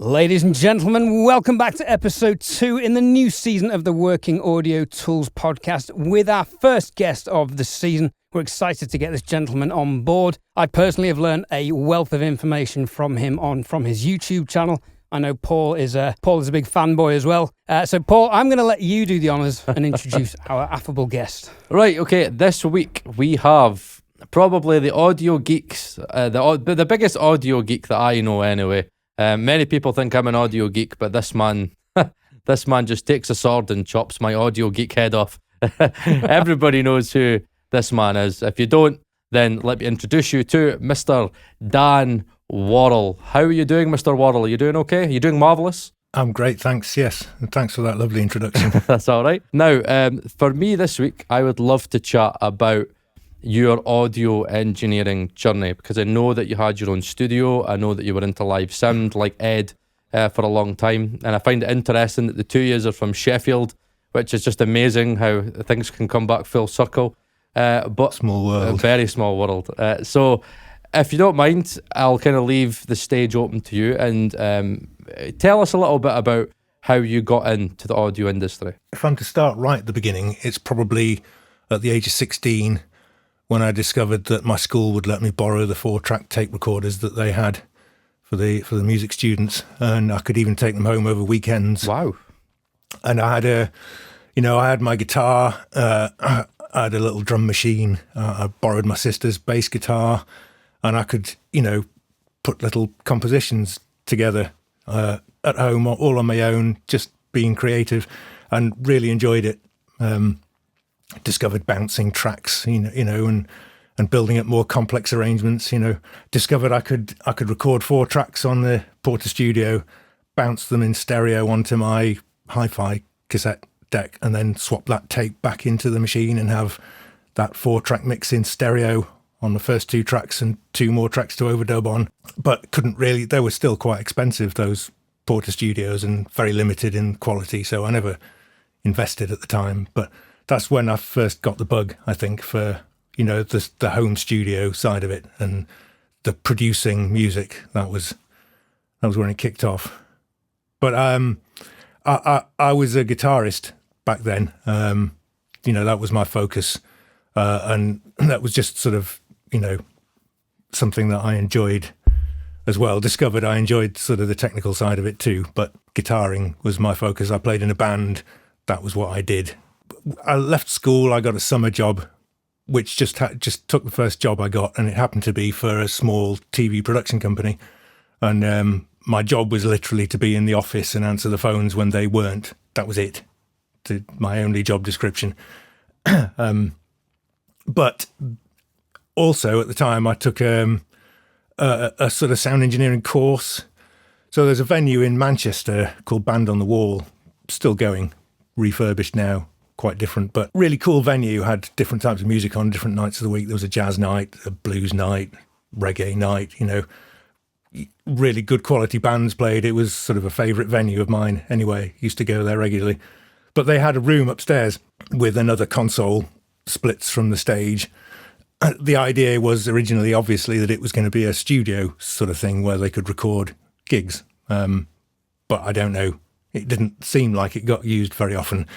Ladies and gentlemen, welcome back to episode 2 in the new season of the Working Audio Tools podcast with our first guest of the season. We're excited to get this gentleman on board. I personally have learned a wealth of information from him from his YouTube channel. I know Paul is a big fanboy as well. So Paul, I'm going to let you do the honours and introduce our affable guest. Right, okay, this week we have probably the audio geeks, the biggest audio geek that I know anyway. Many people think I'm an audio geek, but this man just takes a sword and chops my audio geek head off. Everybody knows who this man is. If you don't, then let me introduce you to Mr. Dan Worral. How are you doing, Mr. Worral? Are you doing okay? Are you doing marvellous? I'm great, thanks, yes. And thanks for that lovely introduction. That's all right. Now, for me this week, I would love to chat about your audio engineering journey, because I know that you had your own studio. I know that you were into live sound like Ed for a long time, and I find it interesting that the two of you are from Sheffield, which is just amazing how things can come back full circle. But small world. A very small world. So if you don't mind, I'll kind of leave the stage open to you and tell us a little bit about how you got into the audio industry. If I'm to start right at the beginning, it's probably at the age of 16 when I discovered that my school would let me borrow the 4-track tape recorders that they had for the music students, and I could even take them home over weekends. Wow. And I had my guitar, I had a little drum machine, I borrowed my sister's bass guitar, and I could, put little compositions together at home, all on my own, just being creative, and really enjoyed it. Discovered bouncing tracks, and building up more complex arrangements. Discovered I could record 4 tracks on the Porter Studio, bounce them in stereo onto my hi-fi cassette deck, and then swap that tape back into the machine and have that 4-track mix in stereo on the first 2 tracks and 2 more tracks to overdub on. But couldn't really. They were still quite expensive, those Porter Studios, and very limited in quality. So I never invested at the time, but that's when I first got the bug, I think, for, the home studio side of it and the producing music. That was when it kicked off. But I was a guitarist back then. That was my focus. And that was just sort of, something that I enjoyed as well. Discovered I enjoyed sort of the technical side of it too, but guitaring was my focus. I played in a band. That was what I did. I left school, I got a summer job, which just took the first job I got, and it happened to be for a small TV production company. And my job was literally to be in the office and answer the phones when they weren't. That was it. My only job description. But also at the time I took a sort of sound engineering course. So there's a venue in Manchester called Band on the Wall, still going, refurbished now. Quite different, but really cool venue. Had different types of music on different nights of the week. There was a jazz night, a blues night, reggae night, really good quality bands played. It was sort of a favourite venue of mine anyway. Used to go there regularly. But they had a room upstairs with another console, splits from the stage. The idea was originally, obviously, that it was going to be a studio sort of thing where they could record gigs. But I don't know. It didn't seem like it got used very often.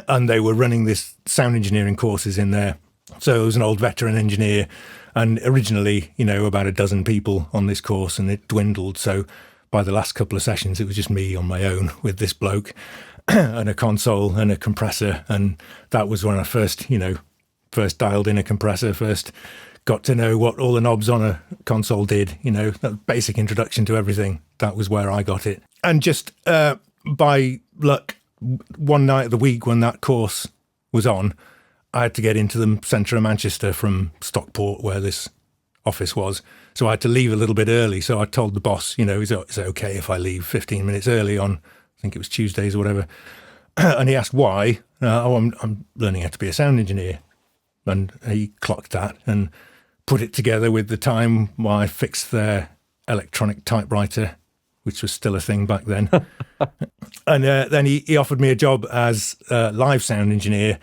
And they were running this sound engineering courses in there. So it was an old veteran engineer, and originally, about a dozen people on this course, and it dwindled. So by the last couple of sessions, it was just me on my own with this bloke and a console and a compressor. And that was when I first dialed in a compressor, first got to know what all the knobs on a console did, that basic introduction to everything. That was where I got it. And just by luck, one night of the week when that course was on, I had to get into the centre of Manchester from Stockport, where this office was. So I had to leave a little bit early. So I told the boss, is it okay if I leave 15 minutes early on, I think it was Tuesdays or whatever. And he asked why. I'm learning how to be a sound engineer. And he clocked that and put it together with the time when I fixed their electronic typewriter, which was still a thing back then. And then he offered me a job as a live sound engineer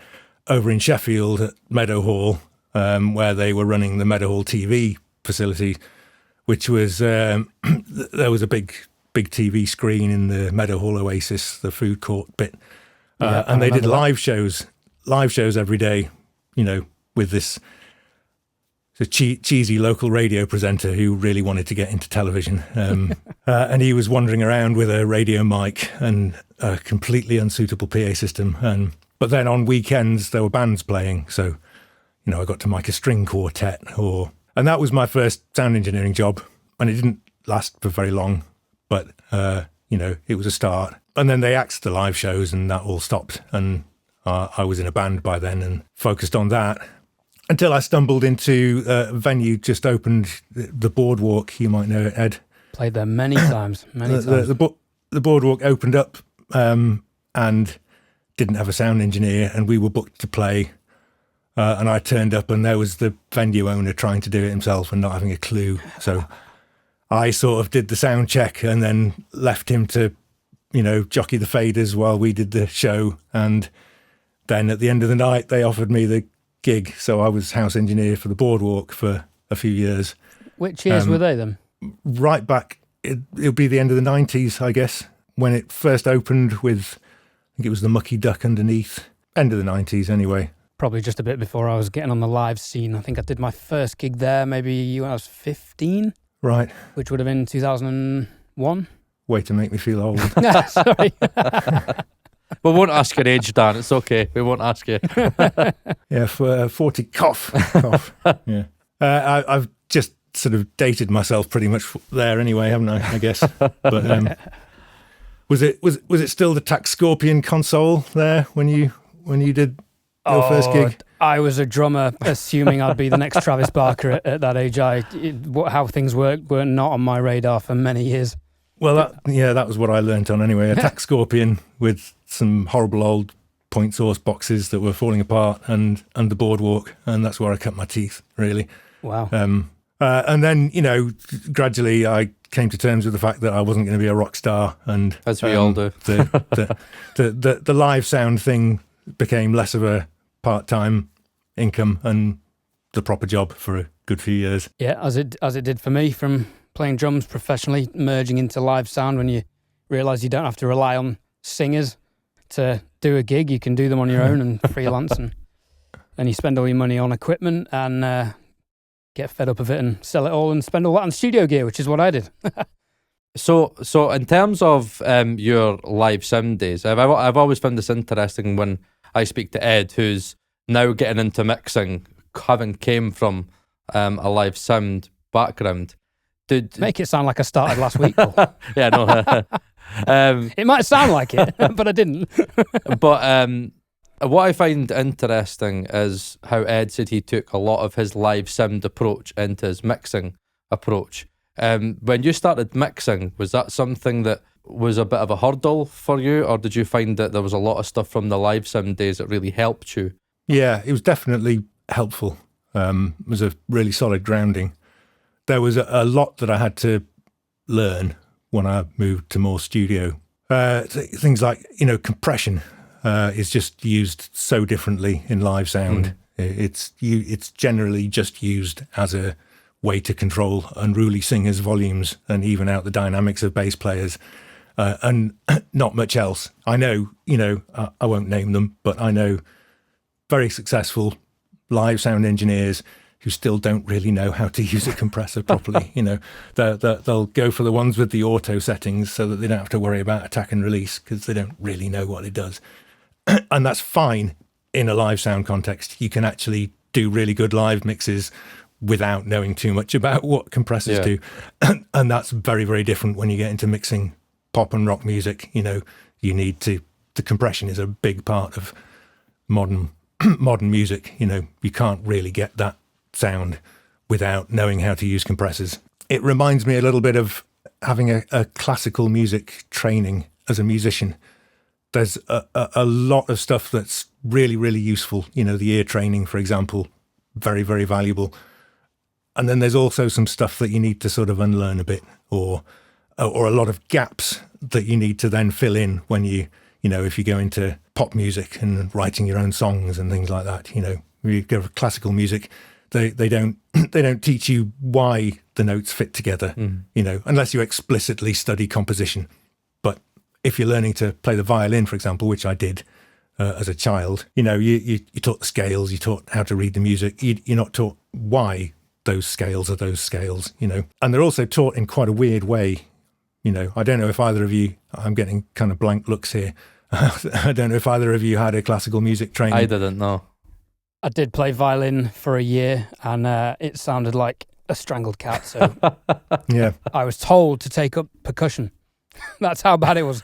over in Sheffield at Meadowhall, where they were running the Meadowhall TV facility, which was, there was a big big TV screen in the Meadowhall Oasis, the food court bit. Yeah, And they did remember that. live shows every day, with this cheesy local radio presenter who really wanted to get into television. And he was wandering around with a radio mic and a completely unsuitable PA system. But then on weekends, there were bands playing. So, I got to mic a string quartet and that was my first sound engineering job. And it didn't last for very long, but, it was a start. And then they axed the live shows and that all stopped. And I was in a band by then and focused on that until I stumbled into a venue just opened, the Boardwalk. You might know it, Ed. Played there many times. The Boardwalk opened up and didn't have a sound engineer, and we were booked to play. And I turned up and there was the venue owner trying to do it himself and not having a clue. So I sort of did the sound check and then left him to, jockey the faders while we did the show. And then at the end of the night, they offered me the gig. So I was house engineer for the Boardwalk for a few years. Which years were they then? Right back, it'll be the end of the 90s, I guess, when it first opened with, I think it was the Mucky Duck underneath. End of the 90s anyway. Probably just a bit before I was getting on the live scene. I think I did my first gig there maybe when I was 15. Right. Which would have been 2001. Way to make me feel old. Sorry. We won't ask your age, Dan. It's okay. We won't ask you. Yeah, for 40. Cough. Yeah. I've just sort of dated myself pretty much there anyway, haven't I guess. But was it still the Tax Scorpion console there when you did your first gig? I was a drummer, assuming I'd be the next Travis Barker at that age. How things worked were not on my radar for many years. Well, that was what I learnt on anyway. A Tax Scorpion with some horrible old point source boxes that were falling apart and the Boardwalk, and that's where I cut my teeth, really. Wow. And then, gradually I came to terms with the fact that I wasn't going to be a rock star, and as we all do. The live sound thing became less of a part-time income and the proper job for a good few years. Yeah, as it did for me, from playing drums professionally, merging into live sound. When you realise you don't have to rely on singers to do a gig, you can do them on your own and freelance, and you spend all your money on equipment and get fed up of it and sell it all and spend all that on studio gear, which is what I did. So in terms of your live sound days, I've always found this interesting when I speak to Ed, who's now getting into mixing, having came from a live sound background. Make it sound like I started last week, Paul. Yeah, no. It might sound like it, but I didn't. But what I find interesting is how Ed said he took a lot of his live sound approach into his mixing approach. When you started mixing, was that something that was a bit of a hurdle for you, or did you find that there was a lot of stuff from the live sound days that really helped you? Yeah, it was definitely helpful. It was a really solid grounding. There was a lot that I had to learn when I moved to more studio. Things like, compression is just used so differently in live sound. It's generally just used as a way to control unruly singers' volumes and even out the dynamics of bass players, and not much else. I know, I won't name them, but I know very successful live sound engineers who still don't really know how to use a compressor properly. They'll go for the ones with the auto settings so that they don't have to worry about attack and release because they don't really know what it does. And that's fine in a live sound context. You can actually do really good live mixes without knowing too much about what compressors do. And that's very, very different when you get into mixing pop and rock music. You need to, the compression is a big part of modern music. You can't really get that sound without knowing how to use compressors. It reminds me a little bit of having a classical music training as a musician. There's a lot of stuff that's really, really useful. The ear training, for example, very, very valuable. And then there's also some stuff that you need to sort of unlearn a bit, or a lot of gaps that you need to then fill in when if you go into pop music and writing your own songs and things like that. You go for classical music, They don't they don't teach you why the notes fit together, unless you explicitly study composition. But if you're learning to play the violin, for example, which I did as a child, you taught the scales, you taught how to read the music. You're not taught why those scales are those scales, And they're also taught in quite a weird way. I don't know if either of you, I'm getting kind of blank looks here. I don't know if either of you had a classical music training. I didn't know. I did play violin for a year, and it sounded like a strangled cat. So Yeah. I was told to take up percussion. That's how bad it was.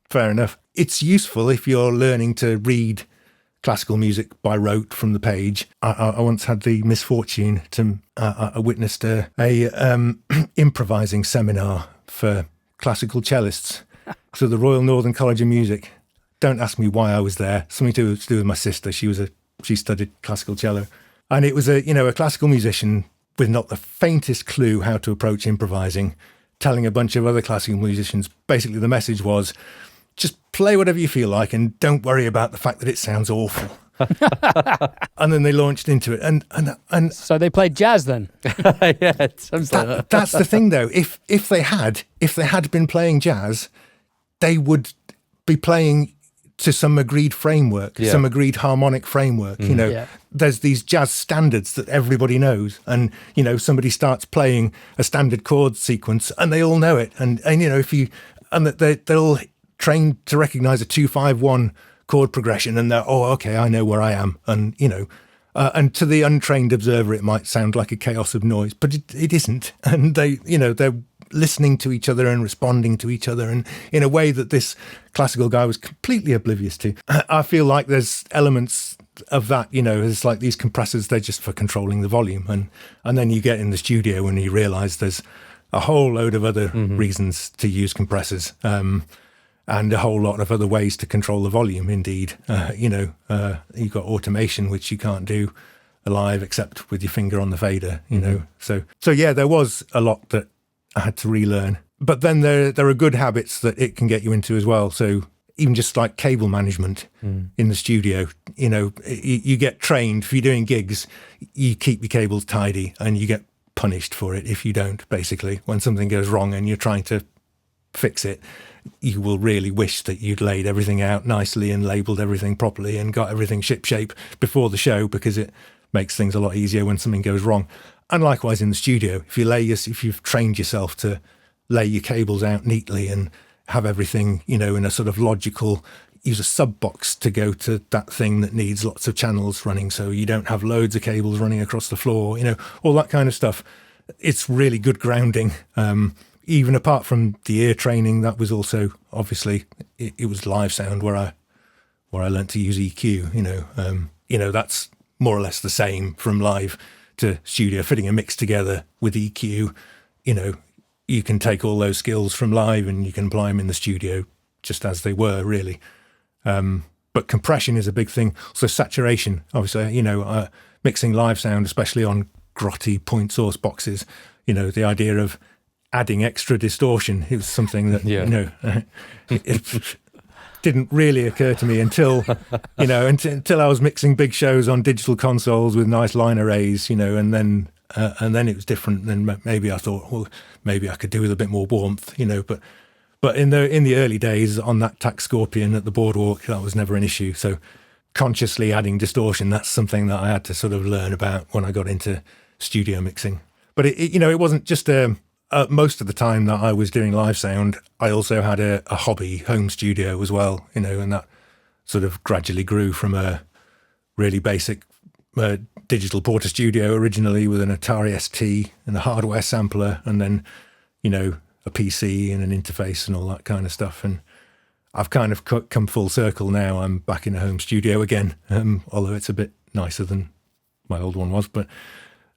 Fair enough. It's useful if you're learning to read classical music by rote from the page. I once had the misfortune to I witnessed a improvising seminar for classical cellists through the Royal Northern College of Music. Don't ask me why I was there. Something to do with my sister. She studied classical cello, and it was a classical musician with not the faintest clue how to approach improvising, telling a bunch of other classical musicians. Basically, the message was, just play whatever you feel like and don't worry about the fact that it sounds awful. And then they launched into it, and So they played jazz then? Yeah, it sounds like that. that's the thing though. If they had been playing jazz, they would be playing to some agreed framework, some agreed harmonic framework. Yeah. There's these jazz standards that everybody knows, and somebody starts playing a standard chord sequence, and they all know it, and they'll trained to recognize a 2-5-1 chord progression, and they're, okay, I know where I am. And, and to the untrained observer, it might sound like a chaos of noise, but it isn't. And they're listening to each other and responding to each other, and in a way that this classical guy was completely oblivious to. I feel like there's elements of that, it's like these compressors, they're just for controlling the volume. And then you get in the studio and you realize there's a whole load of other reasons to use compressors. And a whole lot of other ways to control the volume, indeed. You've got automation, which you can't do live except with your finger on the fader, So yeah, there was a lot that I had to relearn. But then there are good habits that it can get you into as well. So even just like cable management in the studio, you get trained. If you're doing gigs, you keep your cables tidy, and you get punished for it if you don't, basically. When something goes wrong and you're trying to fix it, you will really wish that you'd laid everything out nicely and labelled everything properly and got everything shipshape before the show, because it makes things a lot easier when something goes wrong. And likewise in the studio, if you've trained yourself to lay your cables out neatly and have everything, in a sort of logical, use a sub box to go to that thing that needs lots of channels running, so you don't have loads of cables running across the floor, all that kind of stuff. It's really good grounding. Even apart from the ear training, that was also obviously it was live sound where I learnt to use EQ. That's more or less the same from live to studio. Fitting a mix together with EQ, you can take all those skills from live and you can apply them in the studio just as they were, really. But compression is a big thing. So saturation, obviously, mixing live sound, especially on grotty point source boxes. The idea of adding extra distortion, it was something that it didn't really occur to me until until I was mixing big shows on digital consoles with nice line arrays, and then it was different. Then maybe I thought, well, maybe I could do with a bit more warmth, but in the early days on that Tax Scorpion at the Boardwalk, that was never an issue. So consciously adding distortion, that's something that I had to sort of learn about when I got into studio mixing. But it wasn't just most of the time that I was doing live sound, I also had a hobby home studio as well, and that sort of gradually grew from a really basic digital Porter studio originally with an Atari ST and a hardware sampler, and then, a PC and an interface and all that kind of stuff. And I've kind of come full circle now. I'm back in a home studio again, although it's a bit nicer than my old one was, but...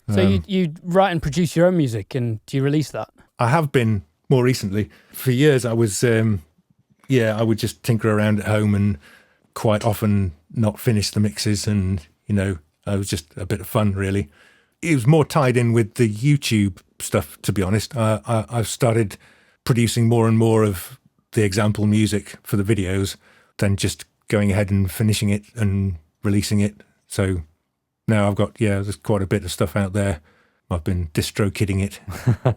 So you write and produce your own music, and do you release that? I have been more recently. For years, I was, I would just tinker around at home and quite often not finish the mixes, and it was just a bit of fun, really. It was more tied in with the YouTube stuff, to be honest. I've started producing more and more of the example music for the videos than just going ahead and finishing it and releasing it. So No, I've got, there's quite a bit of stuff out there. I've been distro kidding it.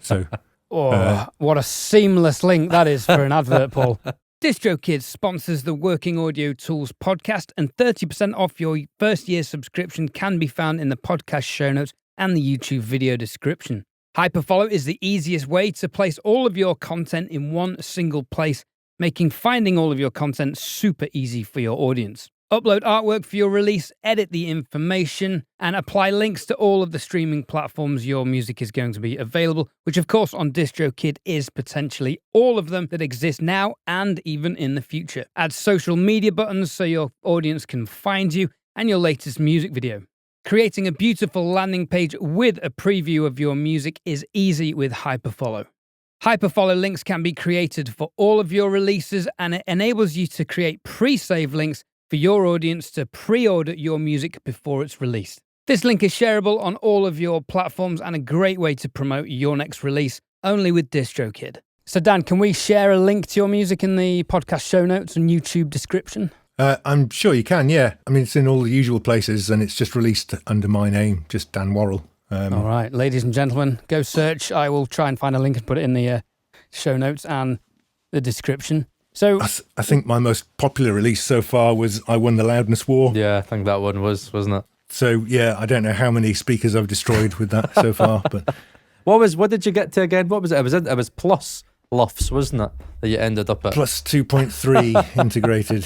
So, what a seamless link that is for an advert, Paul. DistroKid sponsors the Working Audio Tools podcast, and 30% off your first year subscription can be found in the podcast show notes and the YouTube video description. Hyperfollow is the easiest way to place all of your content in one single place, making finding all of your content super easy for your audience. Upload artwork for your release, edit the information, and apply links to all of the streaming platforms your music is going to be available, which of course on DistroKid is potentially all of them that exist now and even in the future. Add social media buttons so your audience can find you and your latest music video. Creating a beautiful landing page with a preview of your music is easy with Hyperfollow. Hyperfollow links can be created for all of your releases, and it enables you to create pre-save links for your audience to pre-order your music before it's released. This link is shareable on all of your platforms and a great way to promote your next release, only with DistroKid. So Dan, can we share a link to your music in the podcast show notes and YouTube description? I'm sure you can, yeah. I mean, it's in all the usual places, and it's just released under my name, just Dan Worral. All right, ladies and gentlemen, go search. I will try and find a link and put it in the show notes and the description. So I think my most popular release so far was I Won the Loudness War. Yeah, I think that one was, wasn't it? So yeah, I don't know how many speakers I've destroyed with that so far, but what did you get to again? What was it? It was plus LUFS, wasn't it? That you ended up at plus 2.3 integrated.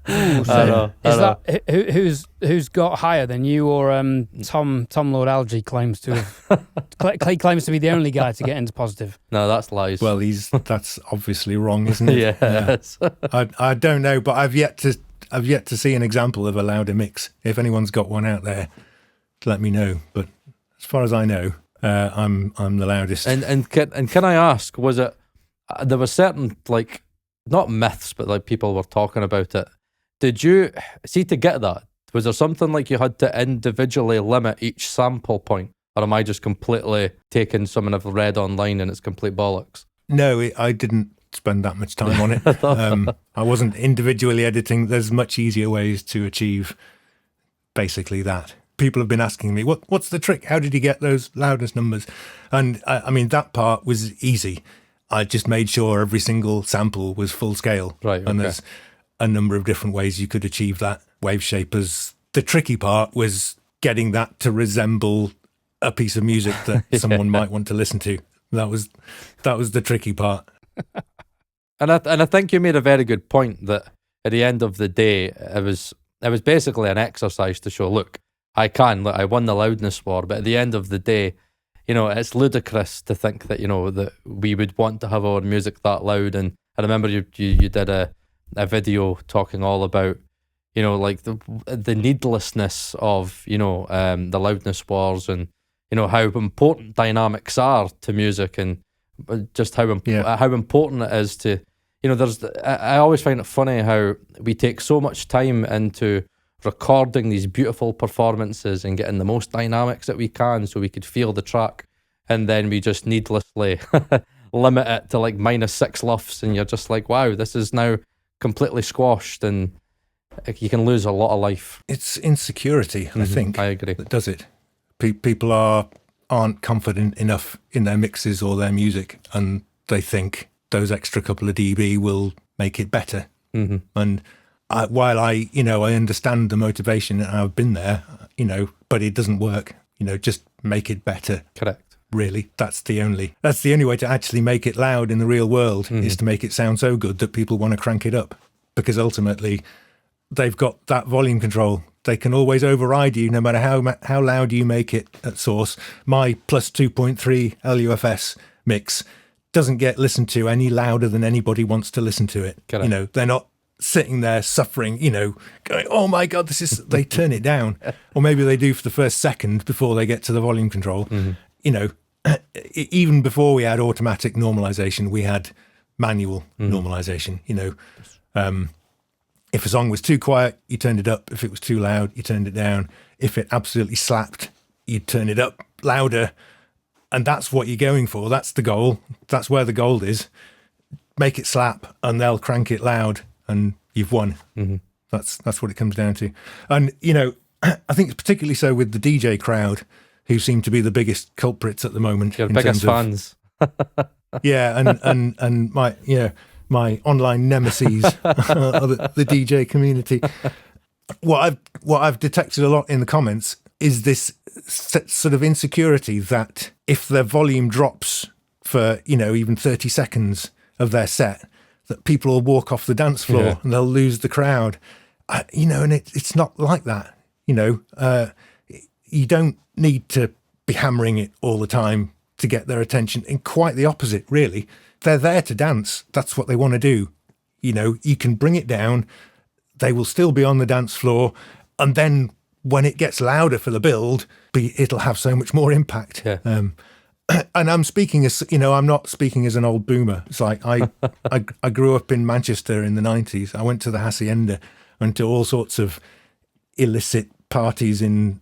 So is that who's got higher than you or Tom Lord Algie claims to have? Clay claims to be the only guy to get into positive. No, that's lies. Well, that's obviously wrong, isn't it? Yes. Yeah. I don't know, but I've yet to see an example of a louder mix. If anyone's got one out there, let me know. But as far as I know, I'm the loudest. And can I ask, was it there were certain like not myths, but like people were talking about it. Did you see to get that? Was there something like you had to individually limit each sample point? Or am I just completely taking something I've read online and it's complete bollocks? No, I didn't spend that much time on it. I wasn't individually editing. There's much easier ways to achieve basically that. People have been asking me, what's the trick? How did you get those loudness numbers? And I mean, that part was easy. I just made sure every single sample was full scale. Right, okay. And there's a number of different ways you could achieve that. Wave shapers. The tricky part was getting that to resemble a piece of music that someone might want to listen to. That was the tricky part. And I think you made a very good point that at the end of the day, it was basically an exercise to show, look, I won the Loudness War, but at the end of the day, it's ludicrous to think that, that we would want to have our music that loud. And I remember you did a video talking all about, like the needlessness of, the Loudness Wars and, how important dynamics are to music and just how important it is to, I always find it funny how we take so much time into recording these beautiful performances and getting the most dynamics that we can so we could feel the track, and then we just needlessly limit it to like -6 LUFS, and you're just like, wow, this is now completely squashed, and you can lose a lot of life. It's insecurity, I think. I agree. That does it. People aren't confident enough in their mixes or their music, and they think those extra couple of dB will make it better. Mm-hmm. And while I understand the motivation, and I've been there, but it doesn't work. Just make it better. Correct. Really, that's the only way to actually make it loud in the real world, is to make it sound so good that people want to crank it up, because ultimately they've got that volume control. They can always override you no matter how loud you make it at source. My plus 2.3 LUFS mix doesn't get listened to any louder than anybody wants to listen to it. Correct. They're not sitting there suffering, going, oh my God, they turn it down. Or maybe they do for the first second before they get to the volume control. Even before we had automatic normalization, we had manual normalization. If a song was too quiet, you turned it up. If it was too loud, you turned it down. If it absolutely slapped, you'd turn it up louder. And that's what you're going for. That's the goal. That's where the goal is. Make it slap, and they'll crank it loud, and you've won. Mm-hmm. That's what it comes down to. And, I think it's particularly so with the DJ crowd, who seem to be the biggest culprits at the moment. Your biggest fans. Yeah, and my online nemesis, the DJ community. What I've detected a lot in the comments is this sort of insecurity that if their volume drops for even 30 seconds of their set, that people will walk off the dance floor and they'll lose the crowd. And it's not like that. You don't need to be hammering it all the time to get their attention. And quite the opposite, really. They're there to dance. That's what they want to do. You can bring it down. They will still be on the dance floor. And then when it gets louder for the build, it'll have so much more impact. Yeah. And I'm speaking as, I'm not speaking as an old boomer. It's like I grew up in Manchester in the 90s. I went to the Hacienda, went to all sorts of illicit parties in,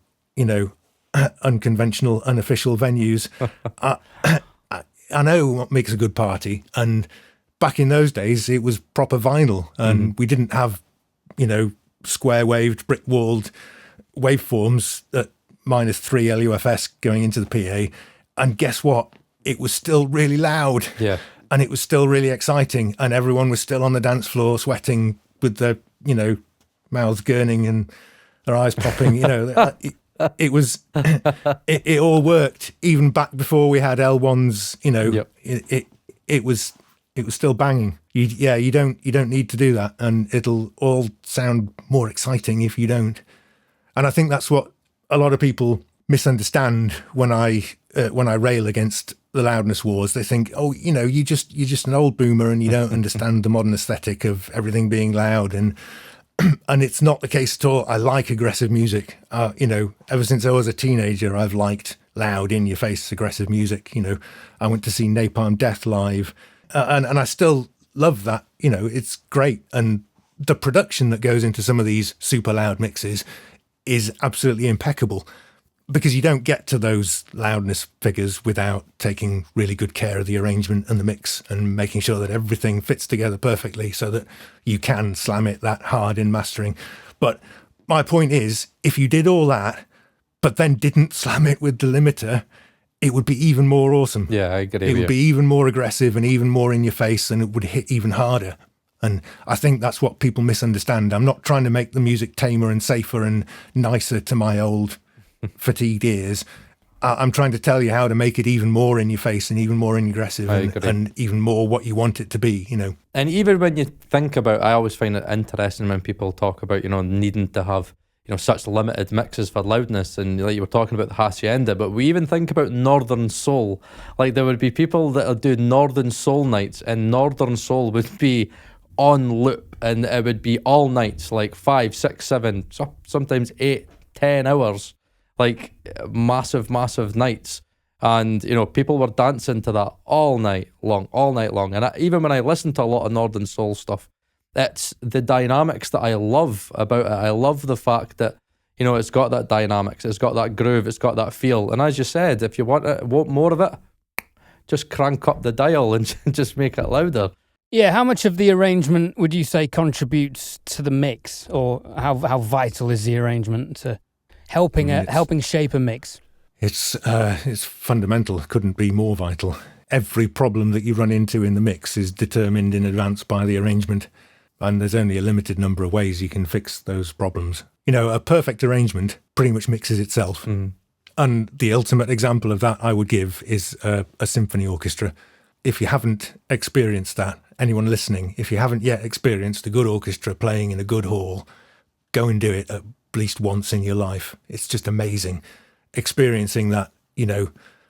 unconventional, unofficial venues. I know what makes a good party. And back in those days, it was proper vinyl. And we didn't have, square-waved, brick-walled waveforms at -3 LUFS going into the PA. And guess what? It was still really loud. Yeah. And it was still really exciting. And everyone was still on the dance floor sweating with their, mouths gurning and their eyes popping. It was, it all worked even back before we had L1s, it was still banging. You don't need to do that. And it'll all sound more exciting if you don't. And I think that's what a lot of people misunderstand when I rail against the loudness wars. They think, you're just an old boomer and you don't understand the modern aesthetic of everything being loud. And it's not the case at all. I like aggressive music. Ever since I was a teenager, I've liked loud, in-your-face, aggressive music. I went to see Napalm Death live, and I still love that. It's great. And the production that goes into some of these super loud mixes is absolutely impeccable, because you don't get to those loudness figures without taking really good care of the arrangement and the mix and making sure that everything fits together perfectly so that you can slam it that hard in mastering. But my point is, if you did all that, but then didn't slam it with the limiter, it would be even more awesome. Yeah, I agree. It would be even more aggressive and even more in your face, and it would hit even harder. And I think that's what people misunderstand. I'm not trying to make the music tamer and safer and nicer to my old fatigued ears. I'm trying to tell you how to make it even more in your face and even more aggressive and even more what you want it to be, And even when you think about, I always find it interesting when people talk about, needing to have, such limited mixes for loudness. And like you were talking about the Hacienda, but we even think about Northern Soul. Like there would be people that'll do Northern Soul nights, and Northern Soul would be on loop, and it would be all nights, like 5, 6, 7, sometimes 8, 10 hours. Like massive nights, and people were dancing to that all night long. And even when I listen to a lot of Northern Soul stuff, it's the dynamics that I love about it. I love the fact that it's got that dynamics, it's got that groove, it's got that feel. And as you said, if you want more of it, just crank up the dial and just make it louder. Yeah, how much of the arrangement would you say contributes to the mix, or how vital is the arrangement to helping shape a mix? It's fundamental. It couldn't be more vital. Every problem that you run into in the mix is determined in advance by the arrangement, and there's only a limited number of ways you can fix those problems. A perfect arrangement pretty much mixes itself. And the ultimate example of that I would give is a symphony orchestra. If you haven't experienced that, anyone listening, if you haven't yet experienced a good orchestra playing in a good hall, go and do it at least once in your life. It's just amazing experiencing that,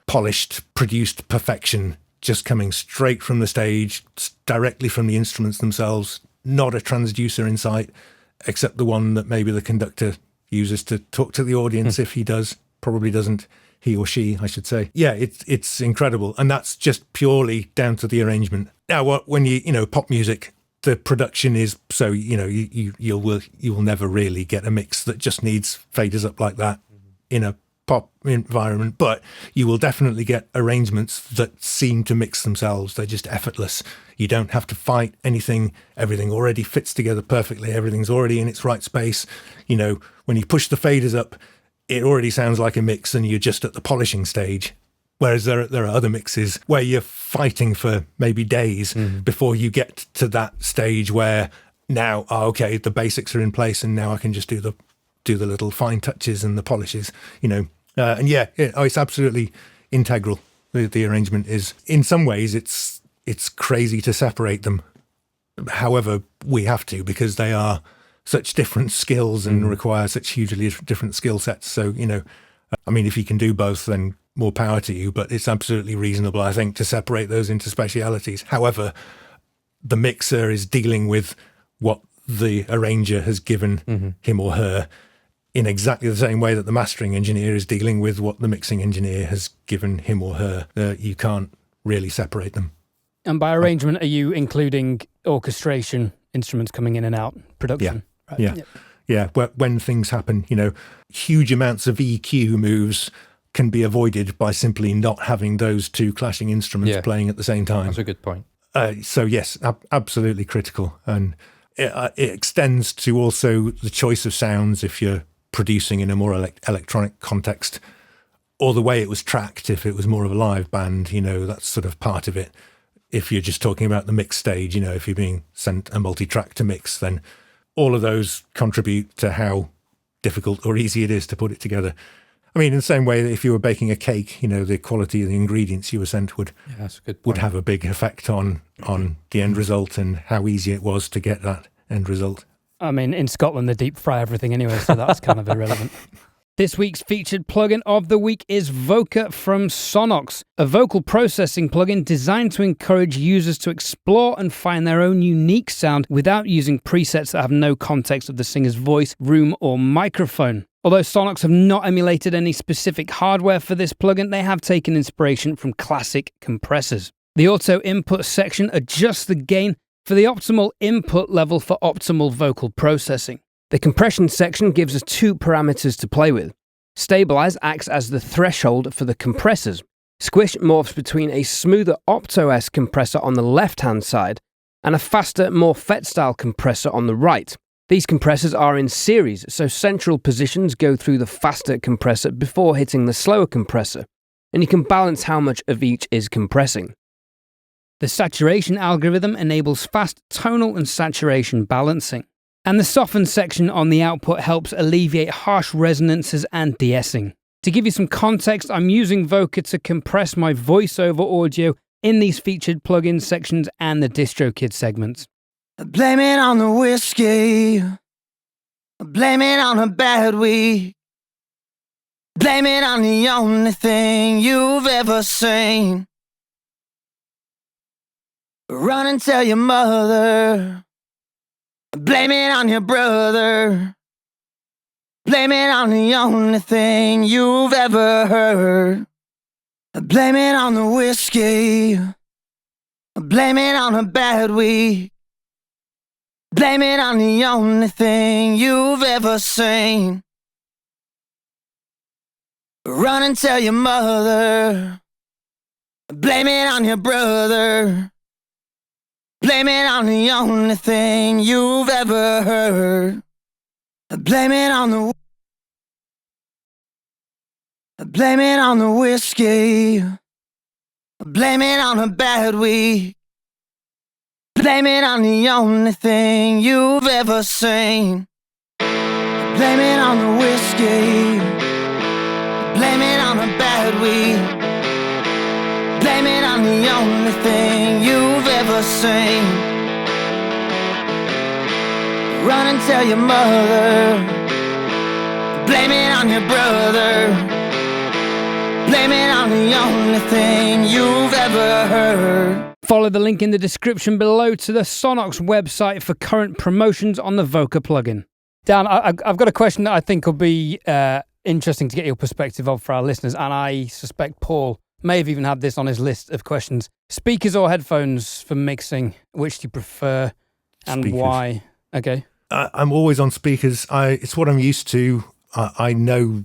polished, produced perfection just coming straight from the stage, directly from the instruments themselves, not a transducer in sight, except the one that maybe the conductor uses to talk to the audience. If he does, probably doesn't, he or she, I should say. Yeah, it's incredible. And that's just purely down to the arrangement. Now, when pop music, the production is so, you will never really get a mix that just needs faders up like that in a pop environment, but you will definitely get arrangements that seem to mix themselves. They're just effortless. You don't have to fight anything. Everything already fits together perfectly. Everything's already in its right space. You know, when you push the faders up, it already sounds like a mix and you're just at the polishing stage. Whereas there are other mixes where you're fighting for maybe days before you get to that stage where now, okay, the basics are in place and now I can just do the little fine touches and the polishes, you know. And it's absolutely integral. The arrangement is, in some ways, it's crazy to separate them. However, we have to, because they are such different skills and require such hugely different skill sets. So, you know, I mean, if you can do both, then more power to you, but it's absolutely reasonable, I think, to separate those into specialities. However, the mixer is dealing with what the arranger has given him or her in exactly the same way that the mastering engineer is dealing with what the mixing engineer has given him or her. You can't really separate them. And by arrangement, are you including orchestration, instruments coming in and out, production? Yeah, right. Yeah. When things happen, you know, huge amounts of EQ moves can be avoided by simply not having those two clashing instruments playing at the same time. That's a good point. So yes, absolutely critical. And it extends to also the choice of sounds if you're producing in a more electronic context, or the way it was tracked if it was more of a live band, you know, that's sort of part of it. If you're just talking about the mix stage, you know, if you're being sent a multi-track to mix, then all of those contribute to how difficult or easy it is to put it together. I mean, in the same way that if you were baking a cake, you know, the quality of the ingredients you were sent would have a big effect on the end result and how easy it was to get that end result. I mean, in Scotland, they deep fry everything anyway, so that's kind of irrelevant. This week's featured plugin of the week is Voca from SONNOX, a vocal processing plugin designed to encourage users to explore and find their own unique sound without using presets that have no context of the singer's voice, room, or microphone. Although SONNOX have not emulated any specific hardware for this plugin, they have taken inspiration from classic compressors. The auto input section adjusts the gain for the optimal input level for optimal vocal processing. The compression section gives us two parameters to play with. Stabilize acts as the threshold for the compressors. Squish morphs between a smoother Opto-S compressor on the left-hand side and a faster, more FET-style compressor on the right. These compressors are in series, so central positions go through the faster compressor before hitting the slower compressor, and you can balance how much of each is compressing. The saturation algorithm enables fast tonal and saturation balancing. And the soften section on the output helps alleviate harsh resonances and de-essing. To give you some context, I'm using Voca to compress my voiceover audio in these featured plugin sections and the DistroKid segments. Blame it on the whiskey. Blame it on a bad week. Blame it on the only thing you've ever seen. Run and tell your mother. Blame it on your brother. Blame it on the only thing you've ever heard. Blame it on the whiskey. Blame it on a bad week. Blame it on the only thing you've ever seen. Run and tell your mother. Blame it on your brother. Blame it on the only thing you've ever heard. Blame it on the whiskey. Blame it on a bad week. Blame it on the only thing you've ever seen. Blame it on the whiskey. Blame it on a bad week. Blame it on the only thing you've ever seen. Run and tell your mother. Blame it on your brother. Blame it on the only thing you've ever heard. Follow the link in the description below to the SONNOX website for current promotions on the Voca plugin. Dan, I've got a question that I think will be interesting to get your perspective of for our listeners, and I suspect Paul may have even had this on his list of questions. Speakers or headphones for mixing? Which do you prefer and Speakers. Why? Okay. I'm always on speakers. It's what I'm used to. I know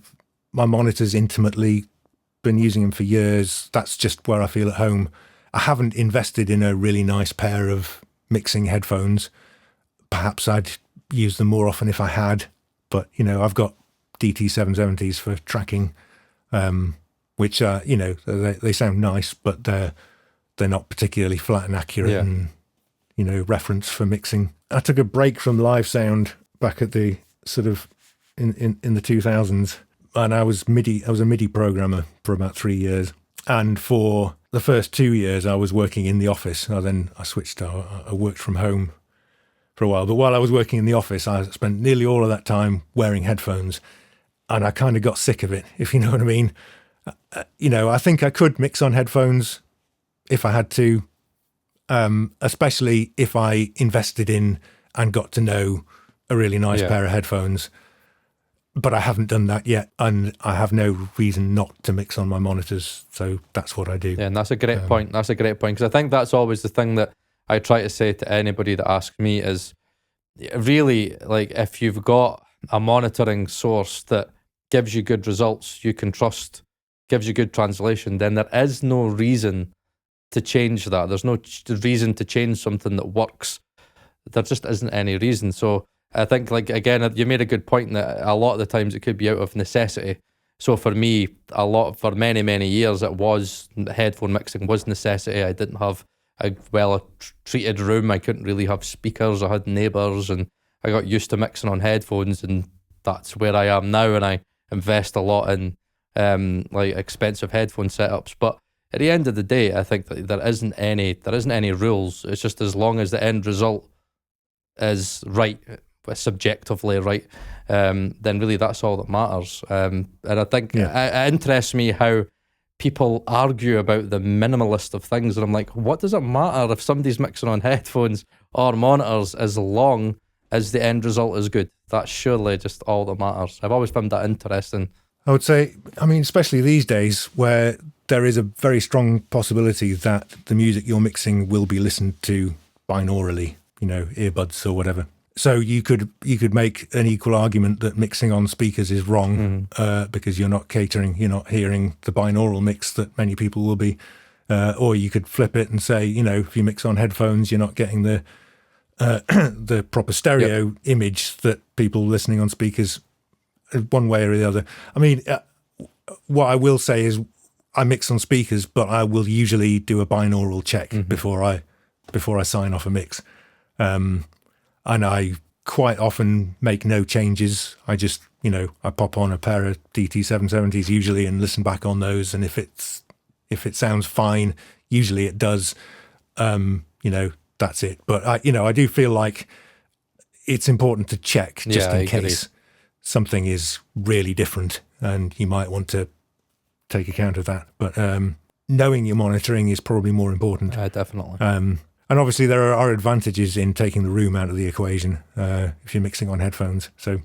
my monitors intimately, been using them for years. That's just where I feel at home. I haven't invested in a really nice pair of mixing headphones. Perhaps I'd use them more often if I had, but, I've got DT770s for tracking, which are, they sound nice, but they're not particularly flat and accurate and, reference for mixing. I took a break from live sound back at the sort of in the 2000s, and I was a MIDI programmer for about 3 years. And for the first 2 years, I was working in the office. I switched. I worked from home for a while. But while I was working in the office, I spent nearly all of that time wearing headphones, and I kind of got sick of it, if you know what I mean. I think I could mix on headphones if I had to, especially if I invested in and got to know a really nice pair of headphones. But I haven't done that yet, and I have no reason not to mix on my monitors, so that's what I do. Yeah, and that's a great point. That's a great point, because I think that's always the thing that I try to say to anybody that asks me is, really, like, if you've got a monitoring source that gives you good results, you can trust, gives you good translation, then there is no reason to change that. There's no reason to change something that works. There just isn't any reason. So I think, like, again, you made a good point that a lot of the times it could be out of necessity. So for me, for many, many years, headphone mixing was necessity. I didn't have a well-treated room. I couldn't really have speakers. I had neighbours, and I got used to mixing on headphones, and that's where I am now, and I invest a lot in like expensive headphone setups. But at the end of the day, I think that there isn't any rules. It's just as long as the end result is right, subjectively right, then really that's all that matters. And I think it interests me how people argue about the minimalist of things, and I'm like, what does it matter if somebody's mixing on headphones or monitors as long as the end result is good? That's surely just all that matters. I've always found that interesting. I would say, especially these days where there is a very strong possibility that the music you're mixing will be listened to binaurally, earbuds or whatever. So you could make an equal argument that mixing on speakers is wrong because you're not hearing the binaural mix that many people will be. Or you could flip it and say, if you mix on headphones, you're not getting the proper stereo image that people listening on speakers, one way or the other. I mean, what I will say is I mix on speakers, but I will usually do a binaural check before I sign off a mix. And I quite often make no changes. I just, I pop on a pair of DT770s usually and listen back on those. And if it sounds fine, usually it does, that's it. But I do feel like it's important to check just in case something is really different, and you might want to take account of that. But knowing your monitoring is probably more important. Definitely. And obviously there are advantages in taking the room out of the equation if you're mixing on headphones. So,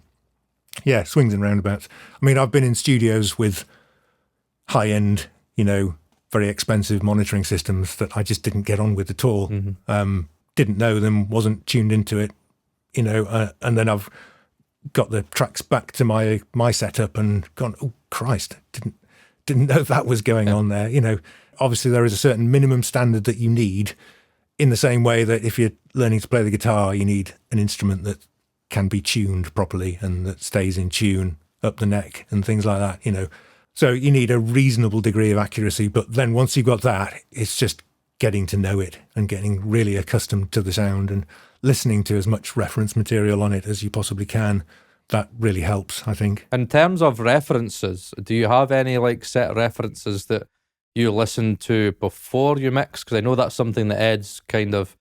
swings and roundabouts. I mean, I've been in studios with high-end, very expensive monitoring systems that I just didn't get on with at all. Didn't know them, wasn't tuned into it, and then I've got the tracks back to my setup and gone, oh, Christ, didn't know that was going on there. Obviously there is a certain minimum standard that you need, in the same way that if you're learning to play the guitar, you need an instrument that can be tuned properly and that stays in tune up the neck and things like that, So you need a reasonable degree of accuracy, but then once you've got that, it's just getting to know it and getting really accustomed to the sound and listening to as much reference material on it as you possibly can. That really helps, I think. In terms of references, do you have any set references that you listen to before you mix? Because I know that's something that Ed's kind of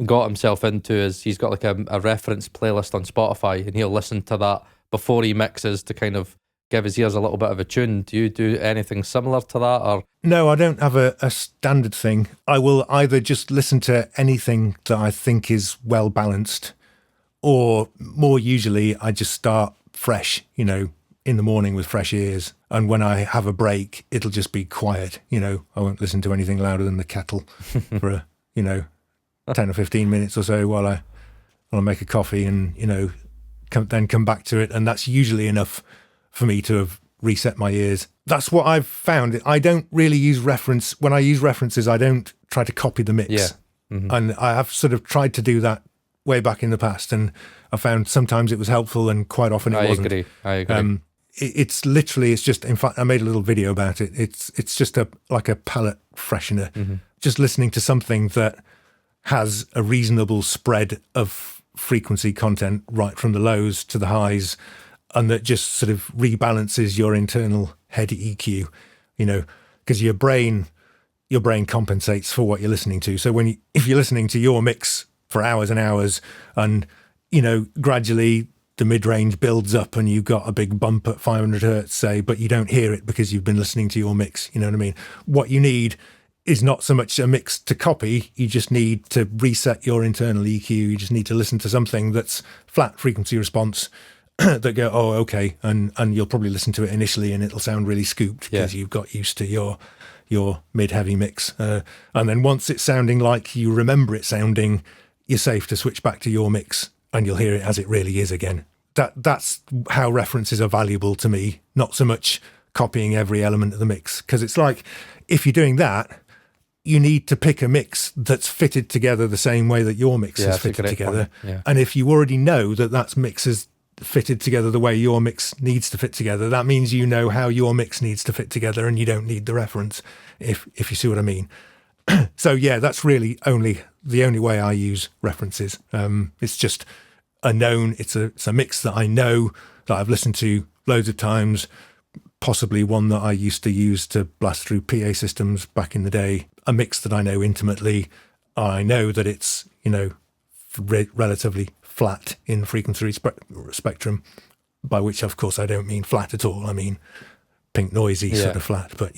got himself into, is he's got a reference playlist on Spotify, and he'll listen to that before he mixes to kind of give his ears a little bit of a tune. Do you do anything similar to that? Or no, I don't have a standard thing. I will either just listen to anything that I think is well balanced, or more usually I just start fresh, in the morning with fresh ears. And when I have a break, it'll just be quiet. I won't listen to anything louder than the kettle for 10 or 15 minutes or so while I make a coffee and, then come back to it. And that's usually enough for me to have reset my ears. That's what I've found. I don't really use reference. When I use references, I don't try to copy the mix. Yeah. Mm-hmm. And I have sort of tried to do that way back in the past, and I found sometimes it was helpful and quite often it wasn't. I agree. It's just, in fact, I made a little video about it. It's just like a palette freshener. Mm-hmm. Just listening to something that has a reasonable spread of frequency content right from the lows to the highs, and that just sort of rebalances your internal head EQ, because your brain compensates for what you're listening to. So if you're listening to your mix for hours and hours, and gradually the mid-range builds up and you've got a big bump at 500 hertz, say, but you don't hear it because you've been listening to your mix, you know what I mean? What you need is not so much a mix to copy, you just need to reset your internal EQ, you just need to listen to something that's flat frequency response, that go, oh, okay, and you'll probably listen to it initially and it'll sound really scooped because you've got used to your mid-heavy mix. And then once it's sounding like you remember it sounding, you're safe to switch back to your mix and you'll hear it as it really is again. That's how references are valuable to me, not so much copying every element of the mix. Because it's like, if you're doing that, you need to pick a mix that's fitted together the same way that your mix is fitted together. Yeah. And if you already know that mix is fitted together the way your mix needs to fit together, that means you know how your mix needs to fit together and you don't need the reference, if you see what I mean. So yeah, that's really the only way I use references. It's just it's a mix that I know, that I've listened to loads of times, possibly one that I used to use to blast through PA systems back in the day, a mix that I know intimately. I know that it's, relatively flat in frequency spectrum, by which, of course, I don't mean flat at all. I mean pink noisy sort of flat. But,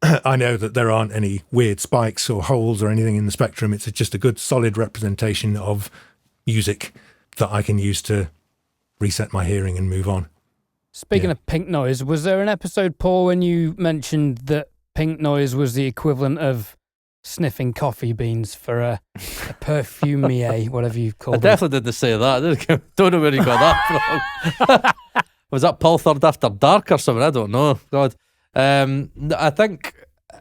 I know that there aren't any weird spikes or holes or anything in the spectrum. It's just a good, solid representation of music that I can use to reset my hearing and move on. Speaking of pink noise, was there an episode, Paul, when you mentioned that pink noise was the equivalent of sniffing coffee beans for a perfumier, whatever you call it? I definitely didn't say that. Don't know where you got that from. Was that Paul Third After Dark or something? I don't know. God. I think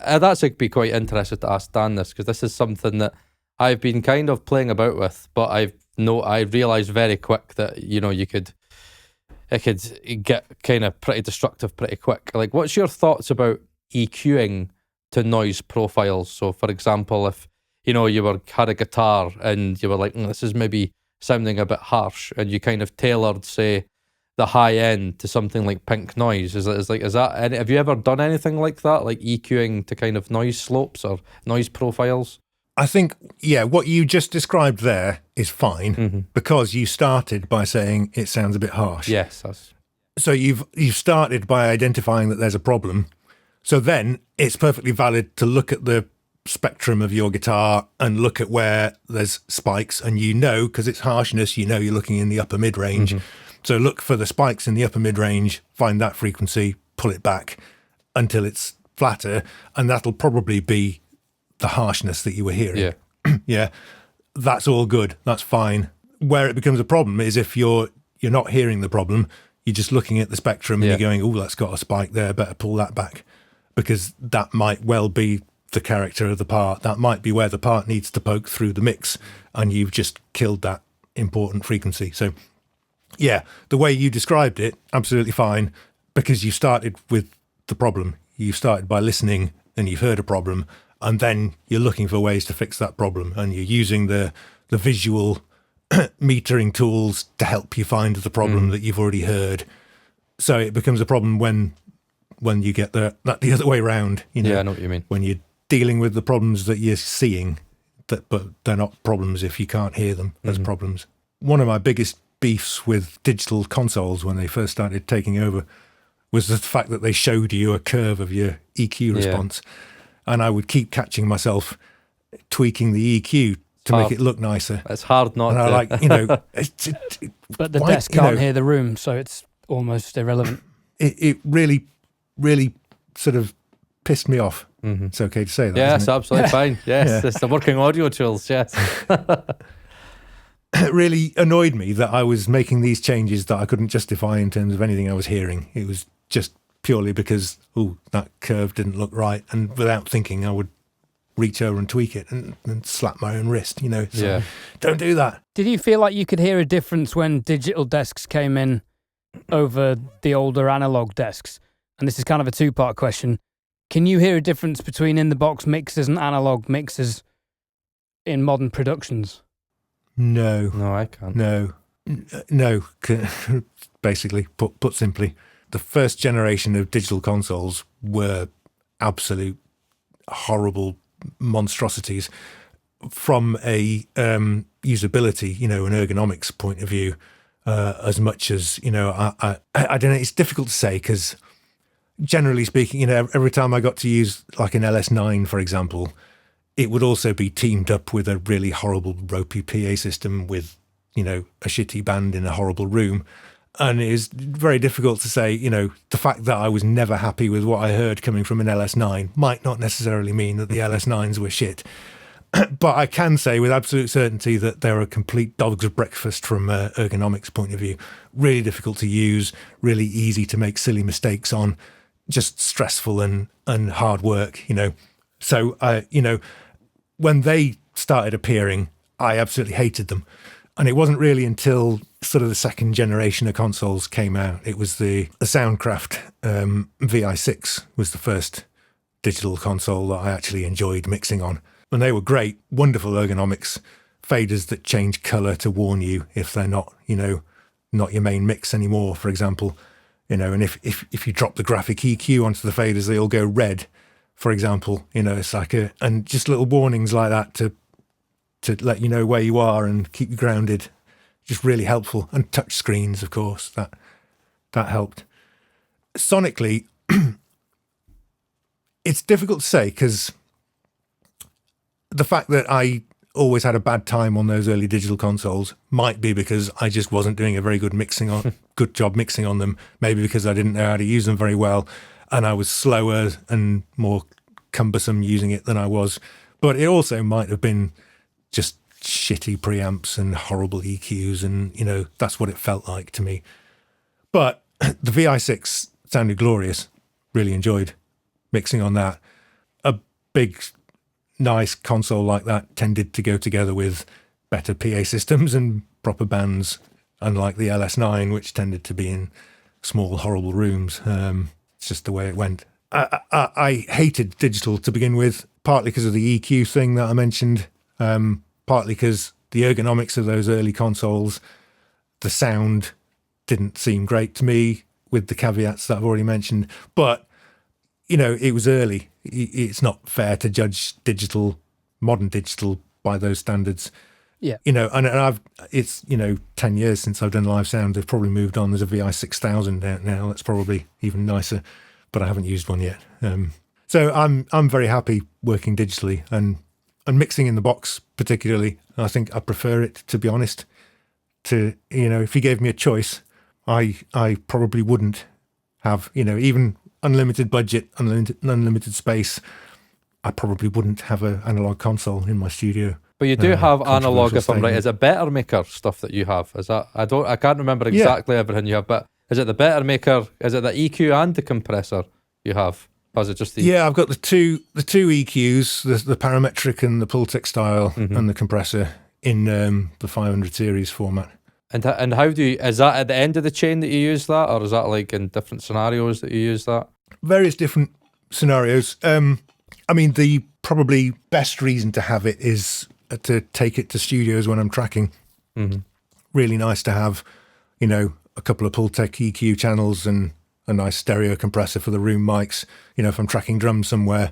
that's be quite interested to ask Dan this, because this is something that I've been kind of playing about with, but I realised very quick that, it could get kind of pretty destructive pretty quick. Like, what's your thoughts about EQing to noise profiles? So, for example, if you had a guitar and you were like, this is maybe sounding a bit harsh, and you kind of tailored, say, the high end to something like pink noise. Have you ever done anything like that, like EQing to kind of noise slopes or noise profiles? I think, what you just described there is fine, because you started by saying it sounds a bit harsh. Yes. So you've started by identifying that there's a problem. So then it's perfectly valid to look at the spectrum of your guitar and look at where there's spikes, and because it's harshness, you're looking in the upper mid-range. So look for the spikes in the upper mid-range, find that frequency, pull it back until it's flatter, and that'll probably be the harshness that you were hearing. Yeah. That's all good. That's fine. Where it becomes a problem is if you're not hearing the problem, you're just looking at the spectrum and you're going, oh, that's got a spike there, better pull that back, because that might well be the character of the part. That might be where the part needs to poke through the mix, and you've just killed that important frequency. So the way you described it, absolutely fine, because you started with the problem. You started by listening and you've heard a problem, and then you're looking for ways to fix that problem, and you're using the visual metering tools to help you find the problem that you've already heard. So it becomes a problem when you get the other way around. I know what you mean. When you're dealing with the problems that you're seeing, but they're not problems if you can't hear them as problems. One of my biggest beefs with digital consoles when they first started taking over was the fact that they showed you a curve of your EQ response. And I would keep catching myself tweaking the EQ to make it look nicer. It's hard not and to. I like, but the desk can't hear the room, so it's almost irrelevant. It really, really sort of pissed me off. It's okay to say that. Yes, isn't it? absolutely fine. Yes, it's the working audio tools, yes. It really annoyed me that I was making these changes that I couldn't justify in terms of anything I was hearing. It was just purely because, that curve didn't look right. And without thinking, I would reach over and tweak it and slap my own wrist, So Yeah. don't do that. Did you feel like you could hear a difference when digital desks came in over the older analog desks? And this is kind of a two-part question. Can you hear a difference between in-the-box mixers and analog mixers in modern productions? No. No, I can't. No. Basically, put simply, the first generation of digital consoles were absolute horrible monstrosities from a usability, an ergonomics point of view, as much as, I don't know, it's difficult to say because generally speaking, every time I got to use like an LS9, for example, it would also be teamed up with a really horrible ropey PA system with, a shitty band in a horrible room. And it is very difficult to say, the fact that I was never happy with what I heard coming from an LS9 might not necessarily mean that the LS9s were shit. But I can say with absolute certainty that they're a complete dog's breakfast from an ergonomics point of view. Really difficult to use, really easy to make silly mistakes on, just stressful and hard work, So, when they started appearing, I absolutely hated them. And it wasn't really until sort of the second generation of consoles came out. It was the Soundcraft VI6 was the first digital console that I actually enjoyed mixing on. And they were great, wonderful ergonomics, faders that change colour to warn you if they're not, not your main mix anymore, for example. And if you drop the graphic EQ onto the faders, they all go red, for example. It's like and just little warnings like that to let you know where you are and keep you grounded. Just really helpful. And touch screens, of course, that helped. Sonically, it's difficult to say because the fact that I always had a bad time on those early digital consoles might be because I just wasn't doing a very good job mixing on them. Maybe because I didn't know how to use them very well and I was slower and more cumbersome using it than I was. But it also might have been just shitty preamps and horrible EQs, and that's what it felt like to me. But the VI6 sounded glorious. Really enjoyed mixing on that. A big, nice console like that tended to go together with better PA systems and proper bands, unlike the LS9, which tended to be in small, horrible rooms. It's just the way it went. I hated digital to begin with, partly because of the EQ thing that I mentioned. Partly because the ergonomics of those early consoles, the sound didn't seem great to me with the caveats that I've already mentioned. But, it was early. It's not fair to judge modern digital by those standards. Yeah. It's 10 years since I've done live sound. They've probably moved on. There's a VI 6000 out now. That's probably even nicer, but I haven't used one yet. So I'm very happy working digitally and mixing in the box particularly. I think I prefer it, to be honest. If you gave me a choice, I probably wouldn't have, even unlimited budget, unlimited space. I probably wouldn't have an analog console in my studio. But you do have analog, controversial if I'm right. statement. Is it Better Maker stuff that you have? Is that I can't remember exactly everything you have, but is it the Better Maker? Is it the EQ and the compressor you have? Or is it just the Yeah, I've got the two EQs, the parametric and the Pultec style, and the compressor in the 500 series format. And how do you, is that at the end of the chain that you use that, or is that like in different scenarios that you use that? Various different scenarios. The probably best reason to have it is to take it to studios when I'm tracking. Mm-hmm. Really nice to have, a couple of Pultec EQ channels and a nice stereo compressor for the room mics. If I'm tracking drums somewhere,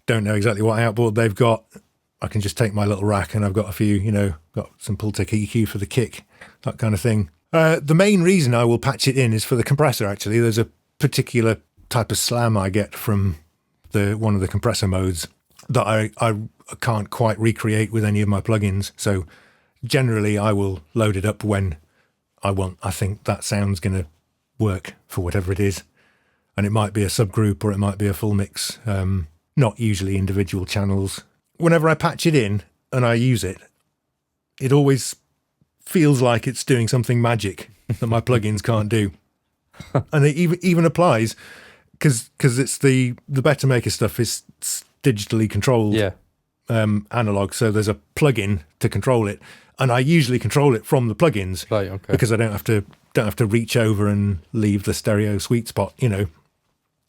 don't know exactly what outboard they've got, I can just take my little rack and I've got a few, got some Pultec EQ for the kick, that kind of thing. The main reason I will patch it in is for the compressor, actually. There's a particular type of slam I get from one of the compressor modes that I can't quite recreate with any of my plugins. So generally I will load it up when I think that sound's going to work for whatever it is. And it might be a subgroup or it might be a full mix, not usually individual channels. Whenever I patch it in and I use it, it always feels like it's doing something magic that my plugins can't do. And it even applies because it's the better maker stuff is digitally controlled analog, so there's a plugin to control it, and I usually control it from the plugins, Right. Okay. because I don't have to reach over and leave the stereo sweet spot,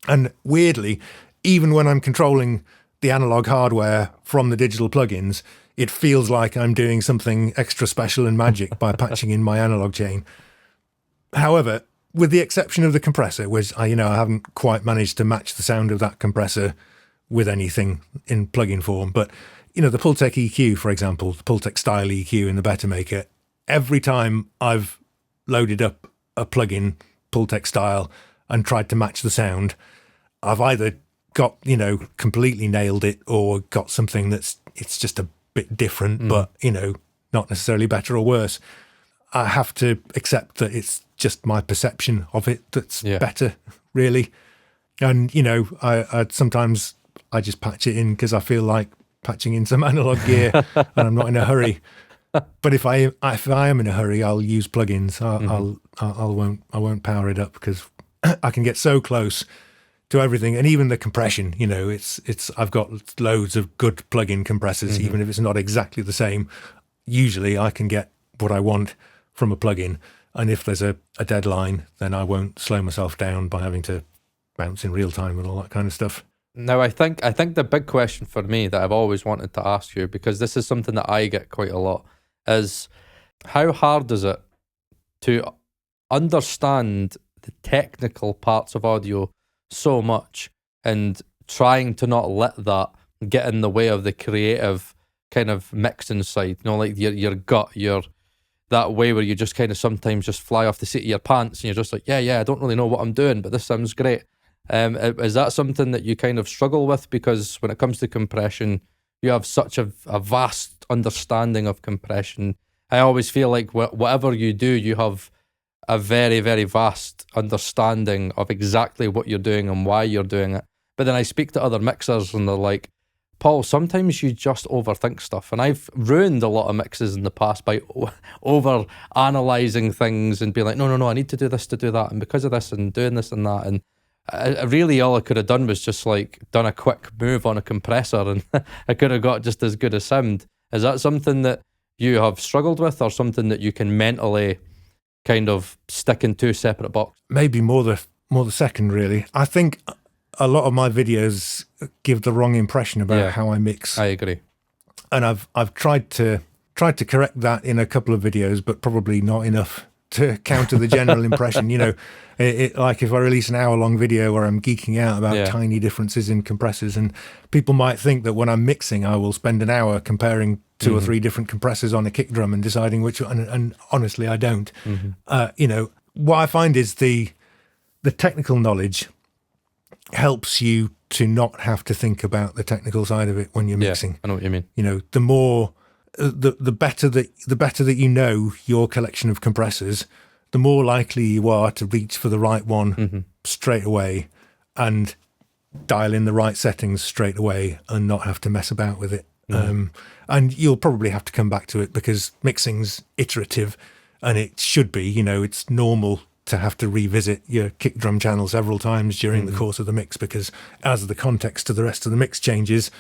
And weirdly, even when I'm controlling the analog hardware from the digital plugins, it feels like I'm doing something extra special and magic by patching in my analog chain. However, with the exception of the compressor, which I haven't quite managed to match the sound of that compressor with anything in plugin form, but the Pultec EQ, for example, the Pultec style EQ in the Better Maker, every time I've loaded up a plugin Pultec style and tried to match the sound, I've either got completely nailed it or got something it's just a bit different, but not necessarily better or worse. I have to accept that it's just my perception of it that's better, really. And I sometimes I just patch it in because I feel like patching in some analog gear, and I'm not in a hurry. But if I am in a hurry, I'll use plugins. I won't power it up because I can get so close to everything, and even the compression. I've got loads of good plugin compressors, even if it's not exactly the same. Usually, I can get what I want from a plugin, and if there's a deadline, then I won't slow myself down by having to bounce in real time and all that kind of stuff. Now, I think the big question for me that I've always wanted to ask you, because this is something that I get quite a lot, is how hard is it to understand the technical parts of audio so much and trying to not let that get in the way of the creative kind of mixing side, like your gut, that way where you just kind of sometimes just fly off the seat of your pants and you're just like, yeah, I don't really know what I'm doing, but this sounds great. Is that something that you kind of struggle with? Because when it comes to compression, you have such a vast understanding of compression. I always feel like whatever you do, you have a very, very vast understanding of exactly what you're doing and why you're doing it. But then I speak to other mixers and they're like, Paul, sometimes you just overthink stuff. And I've ruined a lot of mixes in the past by over analysing things and being like, no, I need to do this to do that. And because of this and doing this and that. And really all I could have done was just like done a quick move on a compressor and I could have got just as good a sound. Is that something that you have struggled with, or something that you can mentally kind of stick in two separate boxes? Maybe more the second, really. I think a lot of my videos give the wrong impression about how I mix. I agree. And I've tried to correct that in a couple of videos, but probably not enough to counter the general impression. Like if I release an hour-long video where I'm geeking out about tiny differences in compressors, and people might think that when I'm mixing, I will spend an hour comparing two or three different compressors on a kick drum and deciding which one. And honestly, I don't. What I find is the technical knowledge helps you to not have to think about the technical side of it when you're mixing. I know what you mean. The more the better that you know your collection of compressors, the more likely you are to reach for the right one straight away and dial in the right settings straight away and not have to mess about with it. And you'll probably have to come back to it because mixing's iterative, and it should be. It's normal to have to revisit your kick drum channel several times during the course of the mix, because as the context to the rest of the mix changes,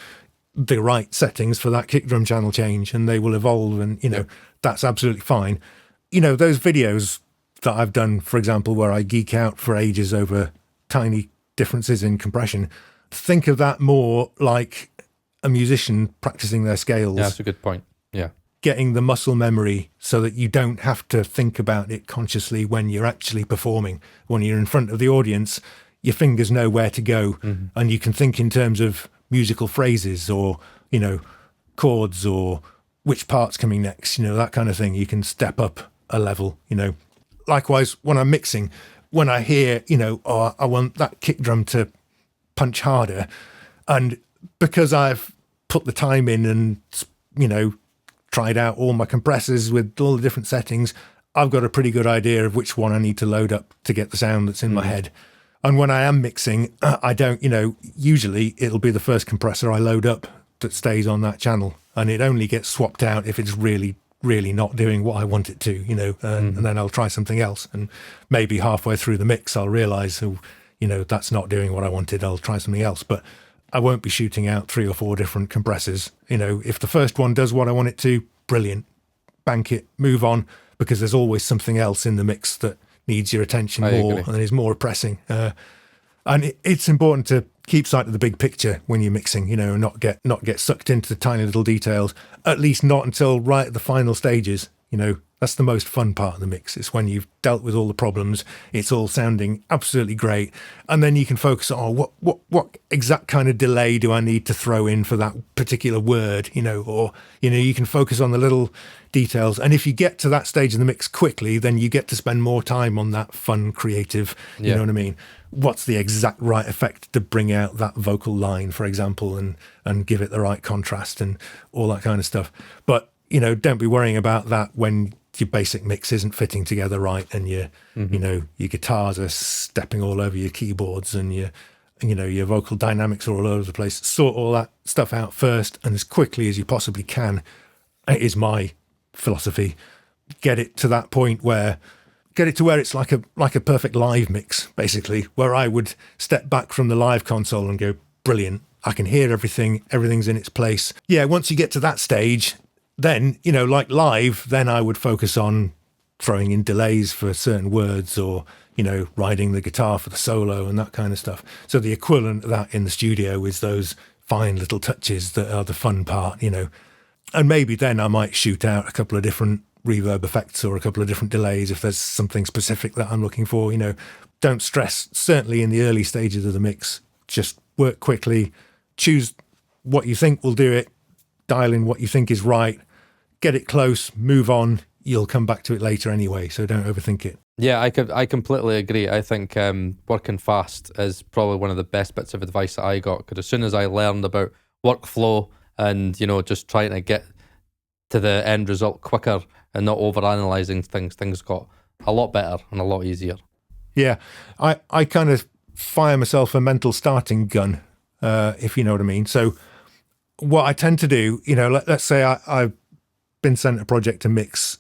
the right settings for that kick drum channel change and they will evolve, and that's absolutely fine. Those videos that I've done, for example, where I geek out for ages over tiny differences in compression, think of that more like a musician practicing their scales. Yeah, that's a good point. Yeah. Getting the muscle memory so that you don't have to think about it consciously when you're actually performing. When you're in front of the audience, your fingers know where to go, and you can think in terms of musical phrases or, chords or which part's coming next, that kind of thing. You can step up a level, Likewise, when I'm mixing, when I hear, I want that kick drum to punch harder, and because I've put the time in and, tried out all my compressors with all the different settings, I've got a pretty good idea of which one I need to load up to get the sound that's in my head. And when I am mixing, I don't, usually it'll be the first compressor I load up that stays on that channel, and it only gets swapped out if it's really, really not doing what I want it to, and then I'll try something else. And maybe halfway through the mix, I'll realise, that's not doing what I wanted, I'll try something else. But I won't be shooting out 3 or 4 different compressors. If the first one does what I want it to, brilliant, bank it, move on, because there's always something else in the mix that needs your attention more and is more pressing. And it's important to keep sight of the big picture when you're mixing, and not get sucked into the tiny little details, at least not until right at the final stages. That's the most fun part of the mix. It's when you've dealt with all the problems, it's all sounding absolutely great, and then you can focus on what exact kind of delay do I need to throw in for that particular word, or you can focus on the little details. And if you get to that stage of the mix quickly, then you get to spend more time on that fun, creative, you know what I mean? What's the exact right effect to bring out that vocal line, for example, and give it the right contrast and all that kind of stuff. But don't be worrying about that when your basic mix isn't fitting together right, and your guitars are stepping all over your keyboards, and your vocal dynamics are all over the place. Sort all that stuff out first, and as quickly as you possibly can. It is my philosophy. Get it to that point where it's like a perfect live mix, basically, where I would step back from the live console and go, brilliant, I can hear everything's in its place. Yeah, once you get to that stage, then, like live, then I would focus on throwing in delays for certain words, or, riding the guitar for the solo and that kind of stuff. So the equivalent of that in the studio is those fine little touches that are the fun part, And maybe then I might shoot out a couple of different reverb effects or a couple of different delays if there's something specific that I'm looking for. Don't stress, certainly in the early stages of the mix. Just work quickly, choose what you think will do it, dial in what you think is right, get it close, move on. You'll come back to it later anyway, so don't overthink it. Yeah, I completely agree. I think working fast is probably one of the best bits of advice that I got, because as soon as I learned about workflow and, just trying to get to the end result quicker and not overanalyzing things got a lot better and a lot easier. Yeah, I kind of fire myself a mental starting gun, if you know what I mean. So what I tend to do, let's say I've been sent a project to mix,